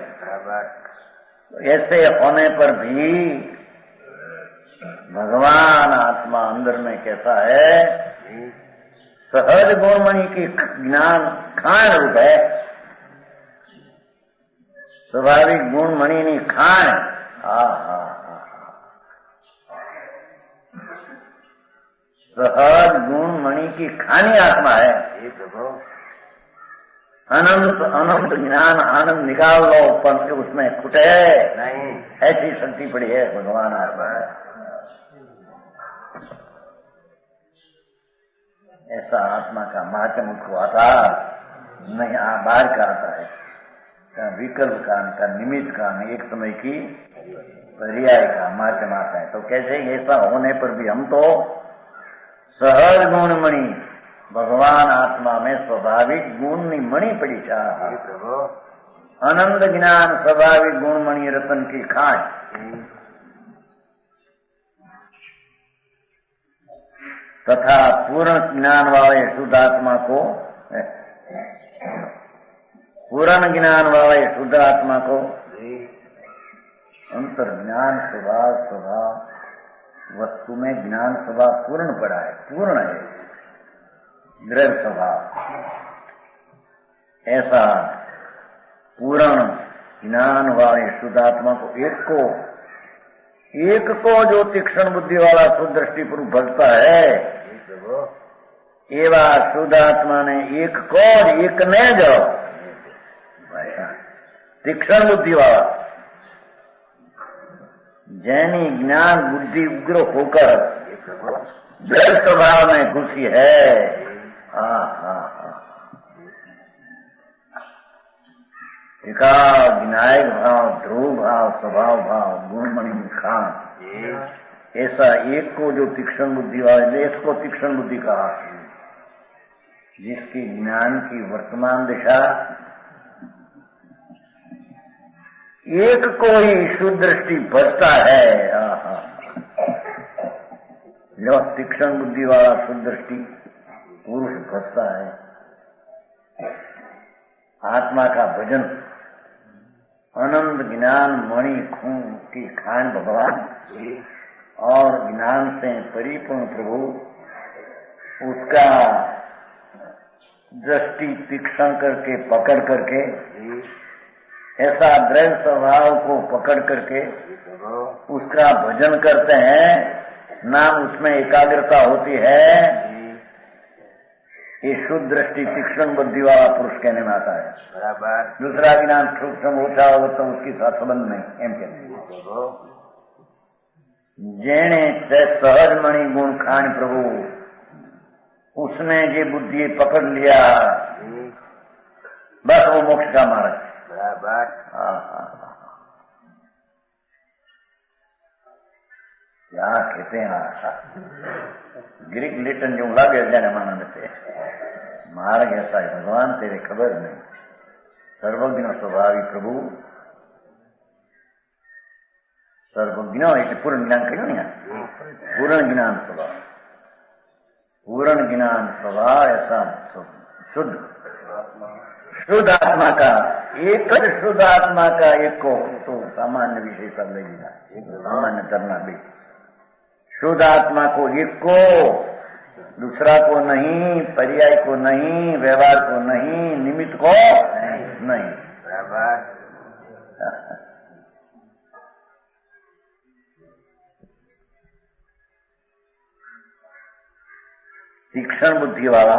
ऐसे होने पर भी भगवान आत्मा अंदर में कैसा है, सहज गुणमणि की ज्ञान खान रूप है, स्वाभाविक गुणमणि नहीं खान। सहज गुणमणि की खानी आत्मा है। अनंत अनंत ज्ञान आनंद निकाल लो, पर उसमें खुटे नहीं, ऐसी शक्ति पड़ी है भगवान आत्मा है। ऐसा आत्मा का महात्म उसको आता नहीं, बाहर का आता है, का विकल्प का निमित्त का एक समय की पर्याय का महात्म आता है। तो कैसे ऐसा होने पर भी हम तो सहज गुणमणि भगवान आत्मा में स्वाभाविक गुण मणि पड़ी चाह आनंद ज्ञान स्वाभाविक गुणमणि रतन की खान तथा पूर्ण ज्ञान वाले शुद्ध आत्मा को पूर्ण ज्ञान वाले शुद्ध आत्मा को अंतर ज्ञान स्वभाव वस्तु में ज्ञान स्वभाव पूर्ण पड़ा है, पूर्ण है द्रव्य स्वभाव। ऐसा पूर्ण ज्ञान वाले शुद्ध आत्मा को एक को जो तीक्ष्ण बुद्धि वाला शुद्ध दृष्टि पूर्व भजता है, एवा शुद्ध आत्मा ने एक को एक ने जो तीक्ष्ण बुद्धि वाला जैनी ज्ञान बुद्धि उग्र होकर द्रव्य स्वभाव में घुसी है। एकाग्र विनायक भाव, ध्रुव भाव, स्वभाव भाव, गुणमणि खान, ऐसा एक को जो तीक्ष्ण बुद्धि वाले, इसको तीक्ष्ण बुद्धि कहा, जिसकी ज्ञान की वर्तमान दिशा एक को ही शुद्ध दृष्टि बचता है। जो तीक्ष्ण बुद्धि वाला शुद्ध दृष्टि पुरुष बचता है, आत्मा का भजन आनंद ज्ञान मणि खून की खान भगवान और ज्ञान से परिपूर्ण प्रभु उसका दृष्टि तीक्ष्ण करके पकड़ करके ऐसा द्रव्य स्वभाव को पकड़ करके उसका भजन करते हैं, नाम उसमें एकाग्रता होती है। ये शुद्ध दृष्टि तीक्ष्ण बुद्धि वाला पुरुष कहने में आता है। बराबर। दूसरा ज्ञान सूक्ष्म होता हो तो उसकी साथ संबंध नहीं, एम कहते जेने सहज मणि गुण खान प्रभु उसने ये बुद्धि पकड़ लिया, बस वो मोक्ष का मार्ग। बराबर। क्या कहते हैं ग्रीक लिटन जो लगे जाने मानंद से मार्ग ऐसा है, भगवान तेरे खबर नहीं, सर्वज्ञ स्वभावी प्रभु सर्वज्ञ एक पूर्ण ज्ञान क्यों नहीं है, पूर्ण ज्ञान स्वभाव, पूर्ण ज्ञान स्वभाव ऐसा शुद्ध शुद्ध आत्मा का एक शुद्ध आत्मा का एक को तो सामान्य विषय कर लेगा, सामान्य करना भी शुद्ध आत्मा को एक को, दूसरा को नहीं, पर्याय को नहीं, व्यवहार को नहीं, निमित्त को नहीं। तीक्ष्ण बुद्धि वाला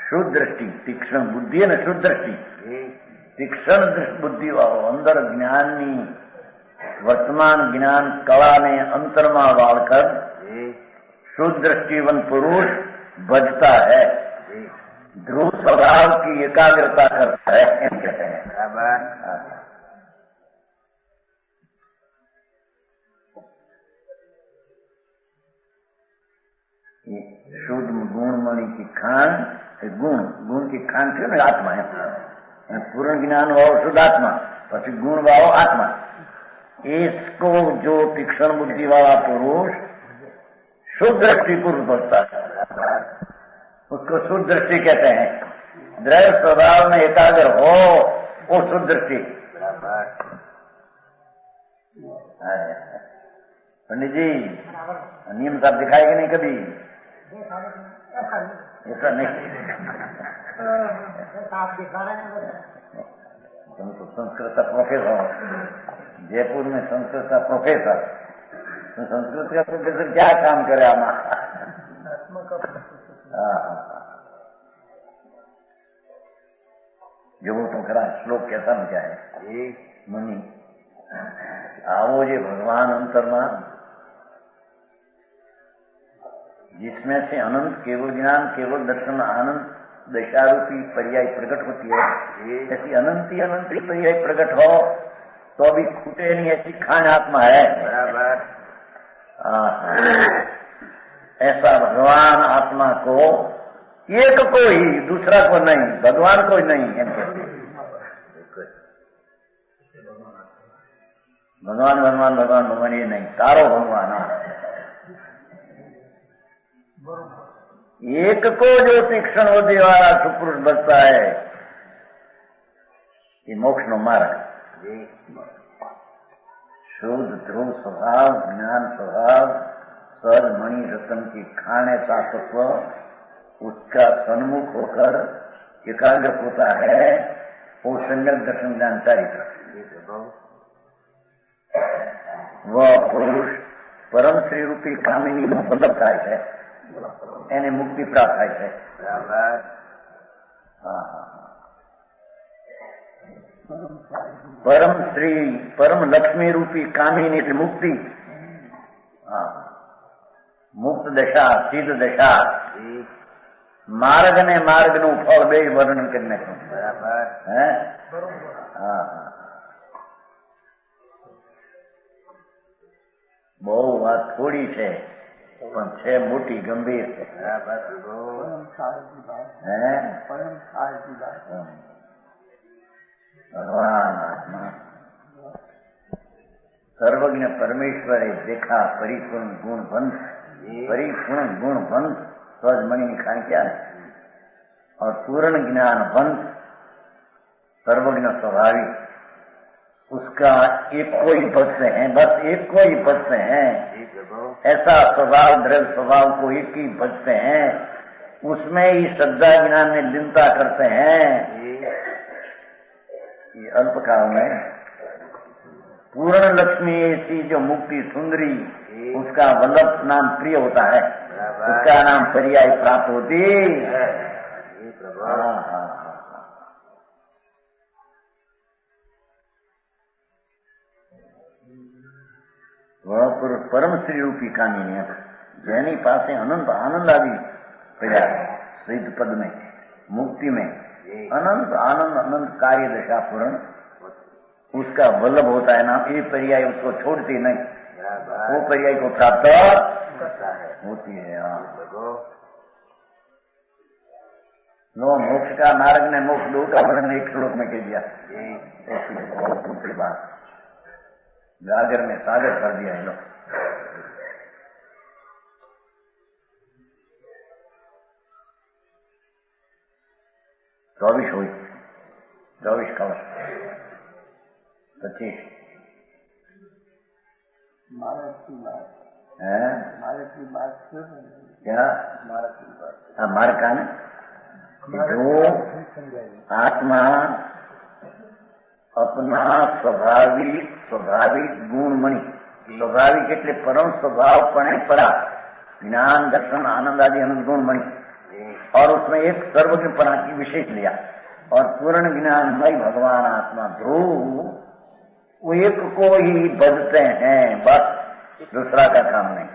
शुद्ध दृष्टि, तीक्ष्ण बुद्धि है ना शुद्ध दृष्टि, तीक्ष्ण बुद्धि वाला अंदर ज्ञानी वर्तमान ज्ञान कला ने अंतरमा वालकर शुद्ध दृष्टिवन पुरुष बजता है, ध्रुव स्वभाव की एकाग्रता करता है, कहते हैं। शुद्ध गुणमणि की खान, गुण की खान क्यों ना आत्मा है, पूर्ण ज्ञान वाव शुद्ध आत्मा, पी गुण वाव आत्मा। इसको जो तीक्ष्ण बुद्धि वाला पुरुष शुद्ध दृष्टि पुरुष बोलता है, उसको शुद्ध दृष्टि कहते हैं। द्रव्य स्वभाव में एकाग्र हो वो शुद्ध दृष्टि। पंडित जी नियम साहब दिखाएंगे नहीं कभी, ऐसा नहीं। तुम तो संस्कृत का प्रोफेसर, जयपुर में संस्कृत का प्रोफेसर, तो संस्कृत का प्रोफेसर क्या काम करे आमा? जो वो तो खरा श्लोक कैसा मजा है मुनि आओ जे भगवान अंतरमा जिसमें से अनंत केवल ज्ञान केवल दर्शन आनंद दशारूपी पर्याय प्रकट होती है, ऐसी अनंत ही पर्याय प्रकट हो तो अभी छूटे नहीं, ऐसी खान आत्मा है। बराबर। ऐसा भगवान आत्मा को एक को ही, दूसरा को नहीं, भगवान को ही नहीं है। भगवान भगवान भगवान भगवान ये नहीं, तारो भगवान। एक को जो तीक्ष्ण होने वाला सुपुरुष बचता है, ये मोक्ष नो मार्ग। शुद्ध ध्रुव स्वभाव, ज्ञान स्वभाव, सहज मणि रत्न की खान ऐसा तत्व उसका सन्मुख होकर एकाग्र होता है, वो सम्यक दर्शन ज्ञान चारित्र। वह पुरुष परम श्री रूपी कामिनी में बदल થાય છે, એને મુક્તિ પ્રાપ્ત થાય છે। परम श्री परम लक्ष्मी रूपी कामिनी એટલે મુક્તિ। મુક્ત દશા, સિદ્ધ દશા, માર્ગ ને માર્ગનું ફળ બે વર્ણન કરી નાખ્યું। બરાબર હે? બહુ વાત થોડી છે પણ છે મોટી ગંભીર છે। भगवान आत्मा सर्वज्ञ परमेश्वरे देखा परिपूर्ण गुण बंध, परिपूर्ण गुण बंध सहज मणि निखान क्या है, और पूर्ण ज्ञान बंध सर्वज्ञ स्वाभाविक, उसका एक को ही बचते हैं, बस एक को ही बचते हैं। ऐसा स्वभाव द्रव्य स्वभाव को एक ही बचते हैं, उसमें ही श्रद्धा ज्ञान में लीनता करते हैं। ये अल्पकाल में पूर्ण लक्ष्मी ऐसी जो मुक्ति सुंदरी, उसका वल्लभ नाम प्रिय होता है, उसका नाम पर्याय प्राप्त होती। वह पुरुष परम श्री रूपी कामिनी, જેની પાસે અનંત આનંદ આવી પડ્યા સિદ્ધ પદ में, मुक्ति में अनंत आनंद अनंत कार्य दशा पूर्ण उसका वल्लभ होता है नाम, ये पर्याय उसको छोड़ती नहीं, वो पर्याय को प्राप्त होती है। नो मोक्ष का मार्ग ने मोक्ष दो का वर्णन एक श्लोक में कह दिया, ऐसी बात गागर में सागर कर दिया है लोग। चौबीस हुई, 24 कवच, 25 भारत की बात है। भारत की बात क्या भारत की बात? हाँ, मार्ग का जो आत्मा अपना स्वाभाविक गुणमणि, स्वाभाविक એટલે परम स्वभावपणे परा ज्ञान दर्शन आनंद आदि अनंत गुणमणि, और उसमें एक सर्वज्ञपना की विशेष लिया, और पूर्ण ज्ञानमय भगवान आत्मा ध्रुव, वो एक को ही बजते हैं, बस दूसरा का काम नहीं।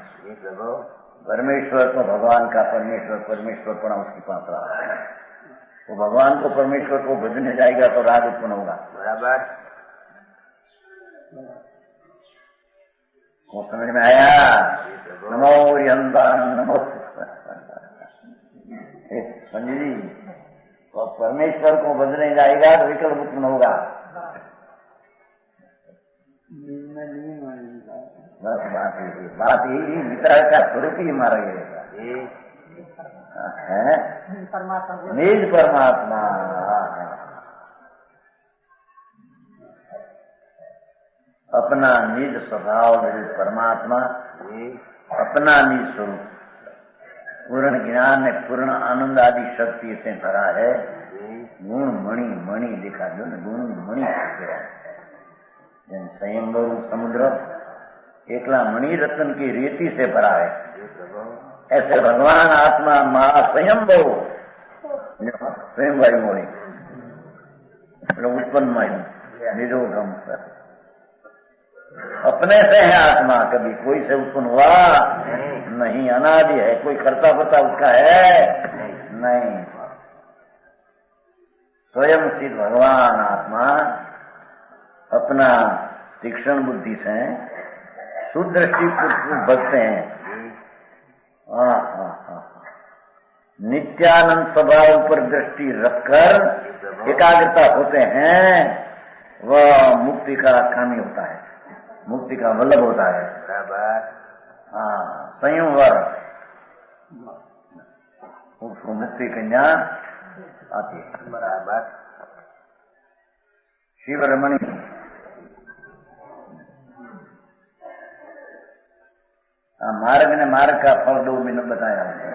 परमेश्वर को भगवान का परमेश्वरपना उसके पास रहा है, वो भगवान को परमेश्वर को भजने जाएगा तो राग उत्पन्न होगा। बराबर, वो समझ में आया? नमो रिहंतान नमो समझी जी, तो परमेश्वर को भजने जाएगा तो विकल्प उत्पन्न होगा। बस बात यही, मित्र का स्वरूप ही मारा गया है, निज परमात्मा। अपना निज स्वभाव परमात्मा, अपना निज स्वरूप पूर्ण ज्ञान में पूर्ण आनंद आदि शक्ति से भरा है। गुण मणि लिखा जो न, गुण मणि संयंभव समुद्र एकला मणि रत्न की रेती से भरा है, ऐसे भगवान आत्मा महास्वयंभव स्वयं मणि उत्पन्न निरोधम अपने से है आत्मा, कभी कोई से उत्पन्न हुआ नहीं, अनादि है, कोई करता पता उसका है नहीं, स्वयं सिद्ध भगवान आत्मा अपना तीक्ष्ण बुद्धि से सुदृष्टि बचते हैं। नित्यानंद स्वभाव पर दृष्टि रखकर एकाग्रता होते हैं, वह मुक्ति का कामी होता है, मुक्ति का वल्लभ होता है। संयमवर उसको मुक्ति कन्या आती है। बराबर। शिव रमणी मार्ग ने मार्ग का फल 2 मिनट बताया है,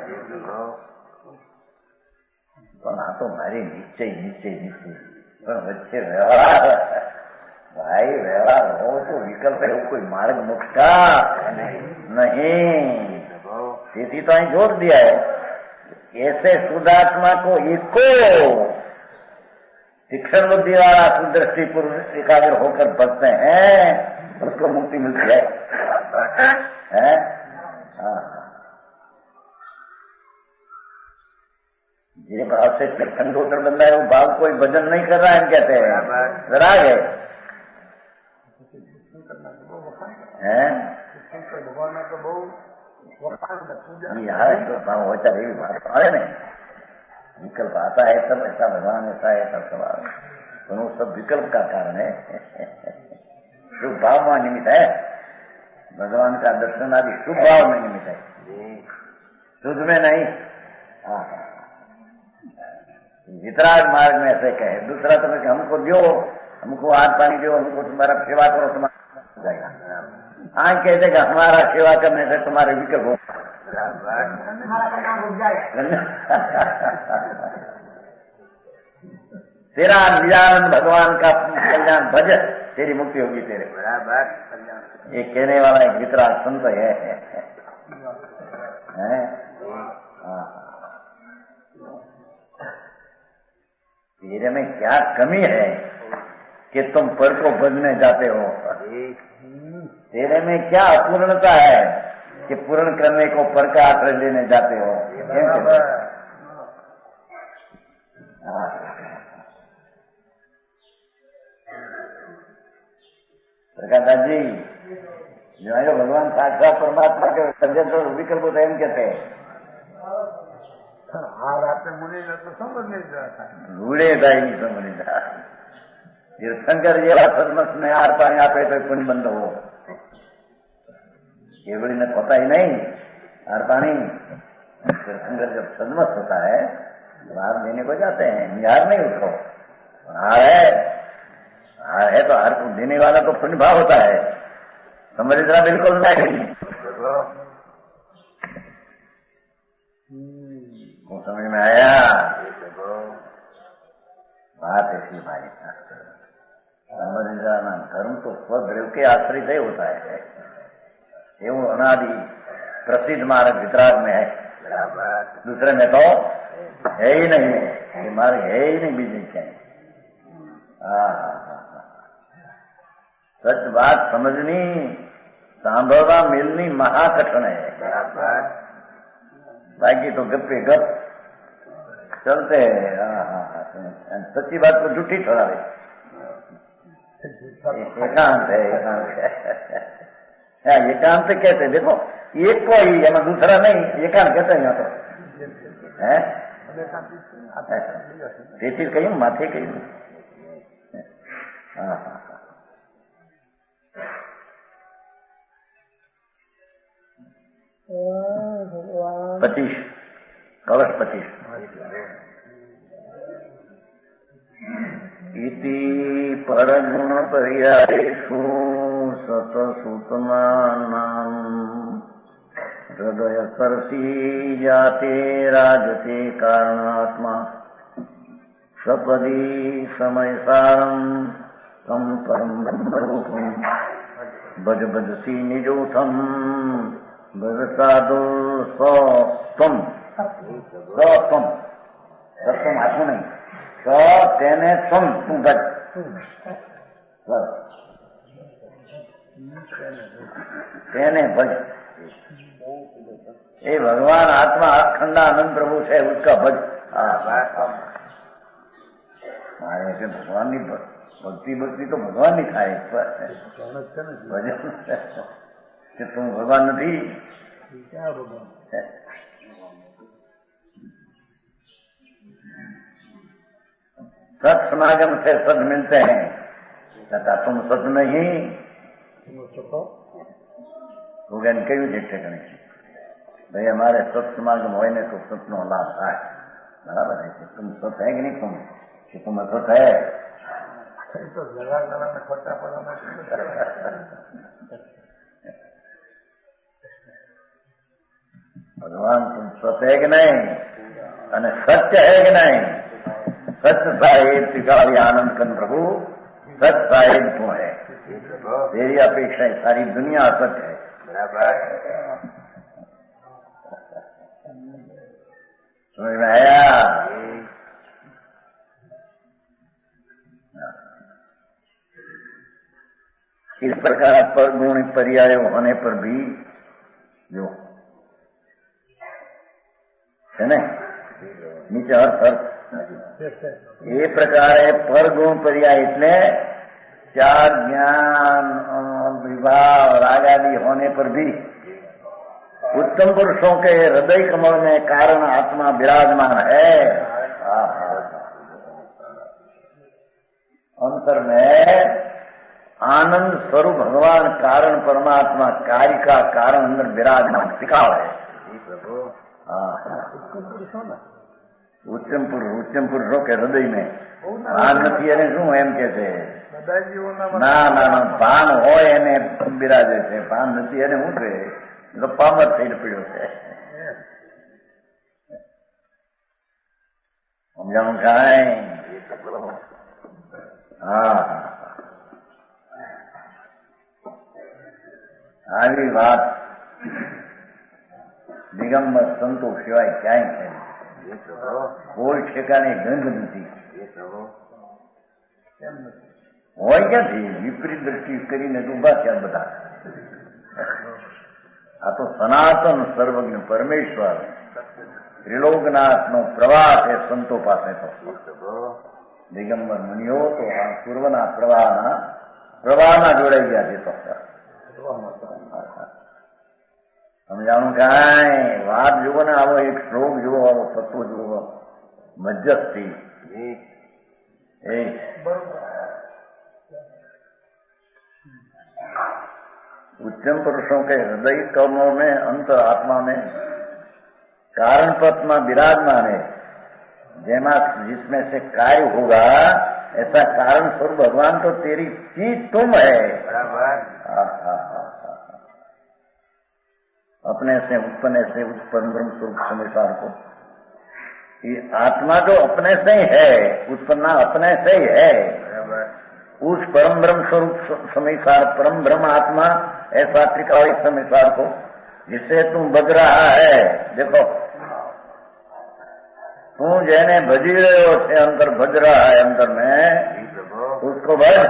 પણ આ તો મારી નિશ્ચય નિશ્ચય નિશ્ચય પણ વચ્ચે વ્યવહાર, ભાઈ વ્યવહાર हो तो विकल्प है, कोई मार्ग मोक्ष का नहीं। તેથી तो અહીં जोड़ दिया है, ऐसे शुद्धात्मा को एको तीक्ष्ण बुद्धि वाला सुदृष्टि पूर्व एकाग्र होकर बचते हैं, उसको मुक्ति मिलती है। ये भाव से तीक्ष्ण होकर बंदा है, वो भाव कोई भजन नहीं कर रहा है, कहते हैं राग है। यार तो भाव होता है, बात है नहीं, विकल्प आता है तब ऐसा भगवान ऐसा है सब सवाल, तो वो सब विकल्प का कारण है। शुभ भाव में निमित्त है, भगवान का दर्शन आदि शुभ भाव में निमित्त है, शुद्ध में नहीं। वितराग मार्ग में ऐसे कहे, दूसरा तो हमको दो, हमको हाथ पानी दो, हमको तुम्हारा सेवा करो, तुम्हारा जाएगा। आज कहते कि हमारा सेवा करने से तुम्हारे विकल्प हो तेरा निजानंद भगवान का कल्याण भज, तेरी मुक्ति होगी तेरे। बराबर। ये कहने वाला एक वितराग संत है। तेरे में क्या कमी है कि तुम पर को बजने जाते हो? तेरे में क्या अपूर्णता है कि पूर्ण करने को पर का आश्रय लेने जाते हो? प्रकाश जी जो है भगवान साक्षात परमात्मा के संजय तो विकल्प होता है, कहते हैं रूढ़े दाई समझ तीर्थंकर जेवा सदमस में आर पानी आपे तो पुण्य बंद हो, केवड़ी ने होता ही नहीं आर पानी। तीर्थंकर जब सदमस होता है बाहर देने को जाते हैं, निहार नहीं उसको, हार है तो हार को देने वाला तो पुण्य भाव होता है, समझ रहा बिल्कुल नहीं। वो समझ में आया बात ऐसी भाई, समझ जाना धर्म तो स्वद्रव्य के आश्रित ही होता है, ये वो अनादि प्रसिद्ध मार्ग वितराग में है, दूसरे में तो है ही नहीं, ये मार्ग है ही नहीं बीजने चाहिए। सच बात समझनी सांभळवा मिलनी महाकठिन है, बाकी तो गप्पे गप चलते हैं। सच्ची बात को झूठी ठहरावे, एकांत है, एकांत कहते देखो एक को ही है, दूसरा नहीं, एकांत कहते हैं यहाँ तो है। चीज कही माथे कही। पच्चीस कलश 25 इति परगुण पर्यायेषु सतसुतमानां हृदय स्पर्शी जाते राजते कारणात्मा सपदी समयसारं तम परम ब्रह्मरूपं भज भजसी निजोथम भज साधु सत्वम सत्वम सत्वम आत्मा नहीं તેને સમ તું ભજ તેને ભજ. એ ભગવાન આત્મા અખંડાનંદ પ્રભુ છે, उसका ભજ. મારે કે ભગવાનની ભક્તિ તો ભગવાનની થાય, ભજન કે તું ભગવાન નથી. सत समागम से सद मिलते हैं, तथा तुम सत नहीं. ભગવાન કહ્યું છે ઠેકાણે ભાઈ અમારે સત સમાગમ હોય ને તો સતનો લાભ થાય. બરાબર है तुम सत है कि नहीं, तुम कि तुम सत है. तो जगह में खोटा पड़ा ભગવાન तुम सत है कि नहीं અને સત્ય है कि नहीं. सत्य साहेब त्रिकाली आनंद कंद प्रभु सत्य साहेब तू है. तेरी अपेक्षा सारी दुनिया सत्य है. समझ में आया. इस प्रकार पर गुण पर्याय होने पर भी जो है ना नीचे अर्थ ये प्रकार है. पर गुण पर्याय એટલે चार ज्ञान विभाग राग आदि होने पर भी उत्तम पुरुषों के हृदय कमल में कारण आत्मा विराजमान है. अंतर में आनंद स्वरूप भगवान कारण परमात्मा कार्य का कारण अंदर विराजमान सिखाव है. ઉત્તમ પુરુષો કે હૃદય में ભાન નથી એને શું એમ કે છે. ના ના ના ભાન હોય એને બિરાજે છે, ભાન નથી એને શું છે ગપ્પામાં થઈને પડ્યો છે. સમજાણું કાંઈ. હા આવી વાત દિગંબર સંતો સિવાય ક્યાંય છે. કોઈ ઠેકાને ગંધ નથી. હોય ક્યાંથી વિપરીત દ્રષ્ટિ કરીને ઉભા થયા બધા. આ તો સનાતન સર્વજ્ઞ પરમેશ્વર ત્રિલોકનાથ નો પ્રવાહ છે સંતો પાસે. તો દિગંબર મુનિઓ તો આ પૂર્વના પ્રવાહના જોડાઈ ગયા છે. તો સમજાણું કાંઈ. વાત જુઓ ને આવો એક શ્લોક જુઓ, આવો તત્વ જુઓ મધ્યસ્થી. उच्चम पुरुषों के हृदय कमलों में अंतर आत्मा में कारण पथ में विराजमान है. जेमा जिसमें से कार्य होगा ऐसा कारण स्वरूप भगवान तो तेरी चीज तुम है. अपने से उत्पन्न ब्रह्म स्वरूप समिसार को ये आत्मा जो अपने से ही है, उत्पन्ना अपने से ही है. उस परम ब्रह्म स्वरूप समिसार परम ब्रह्म आत्मा ऐसा त्रिकाली समिसार को जिससे तू बज रहा है. देखो तू जैने भजी रहे हो से अंतर भज रहा है अंतर में, उसको भज.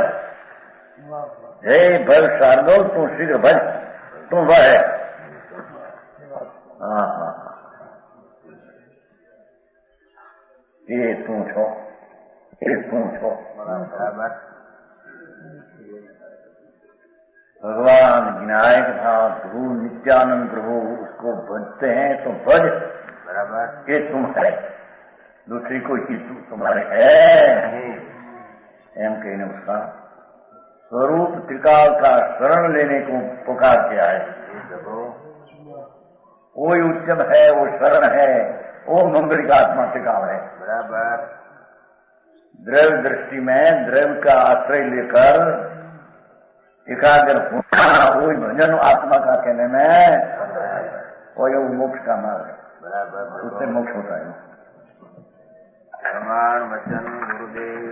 हे भज शार्दुल तू शीघ्र भज, तू वह है. हाँ ये तू छो, ये तू छो. भगवान विनायक था प्रभु नित्यानंद प्रभु, उसको भजते हैं तो भज. बराबर ये तुम है, दूसरी कोई चीज तुम्हारे है. एम कहने उसका स्वरूप त्रिकाल का शरण लेने को पुकार किया है. कोई उच्चम है, वो शरण है, वो मंगल का आत्मा त्रिकाल है. बराबर द्रव्य दृष्टि में द्रव्य का आश्रय लेकर एकाग्र होना वही भजन आत्मा का कहने में वही मोक्ष का मार्ग है. बराबर उससे मोक्ष होता है. प्रमाण वचन गुरुदेव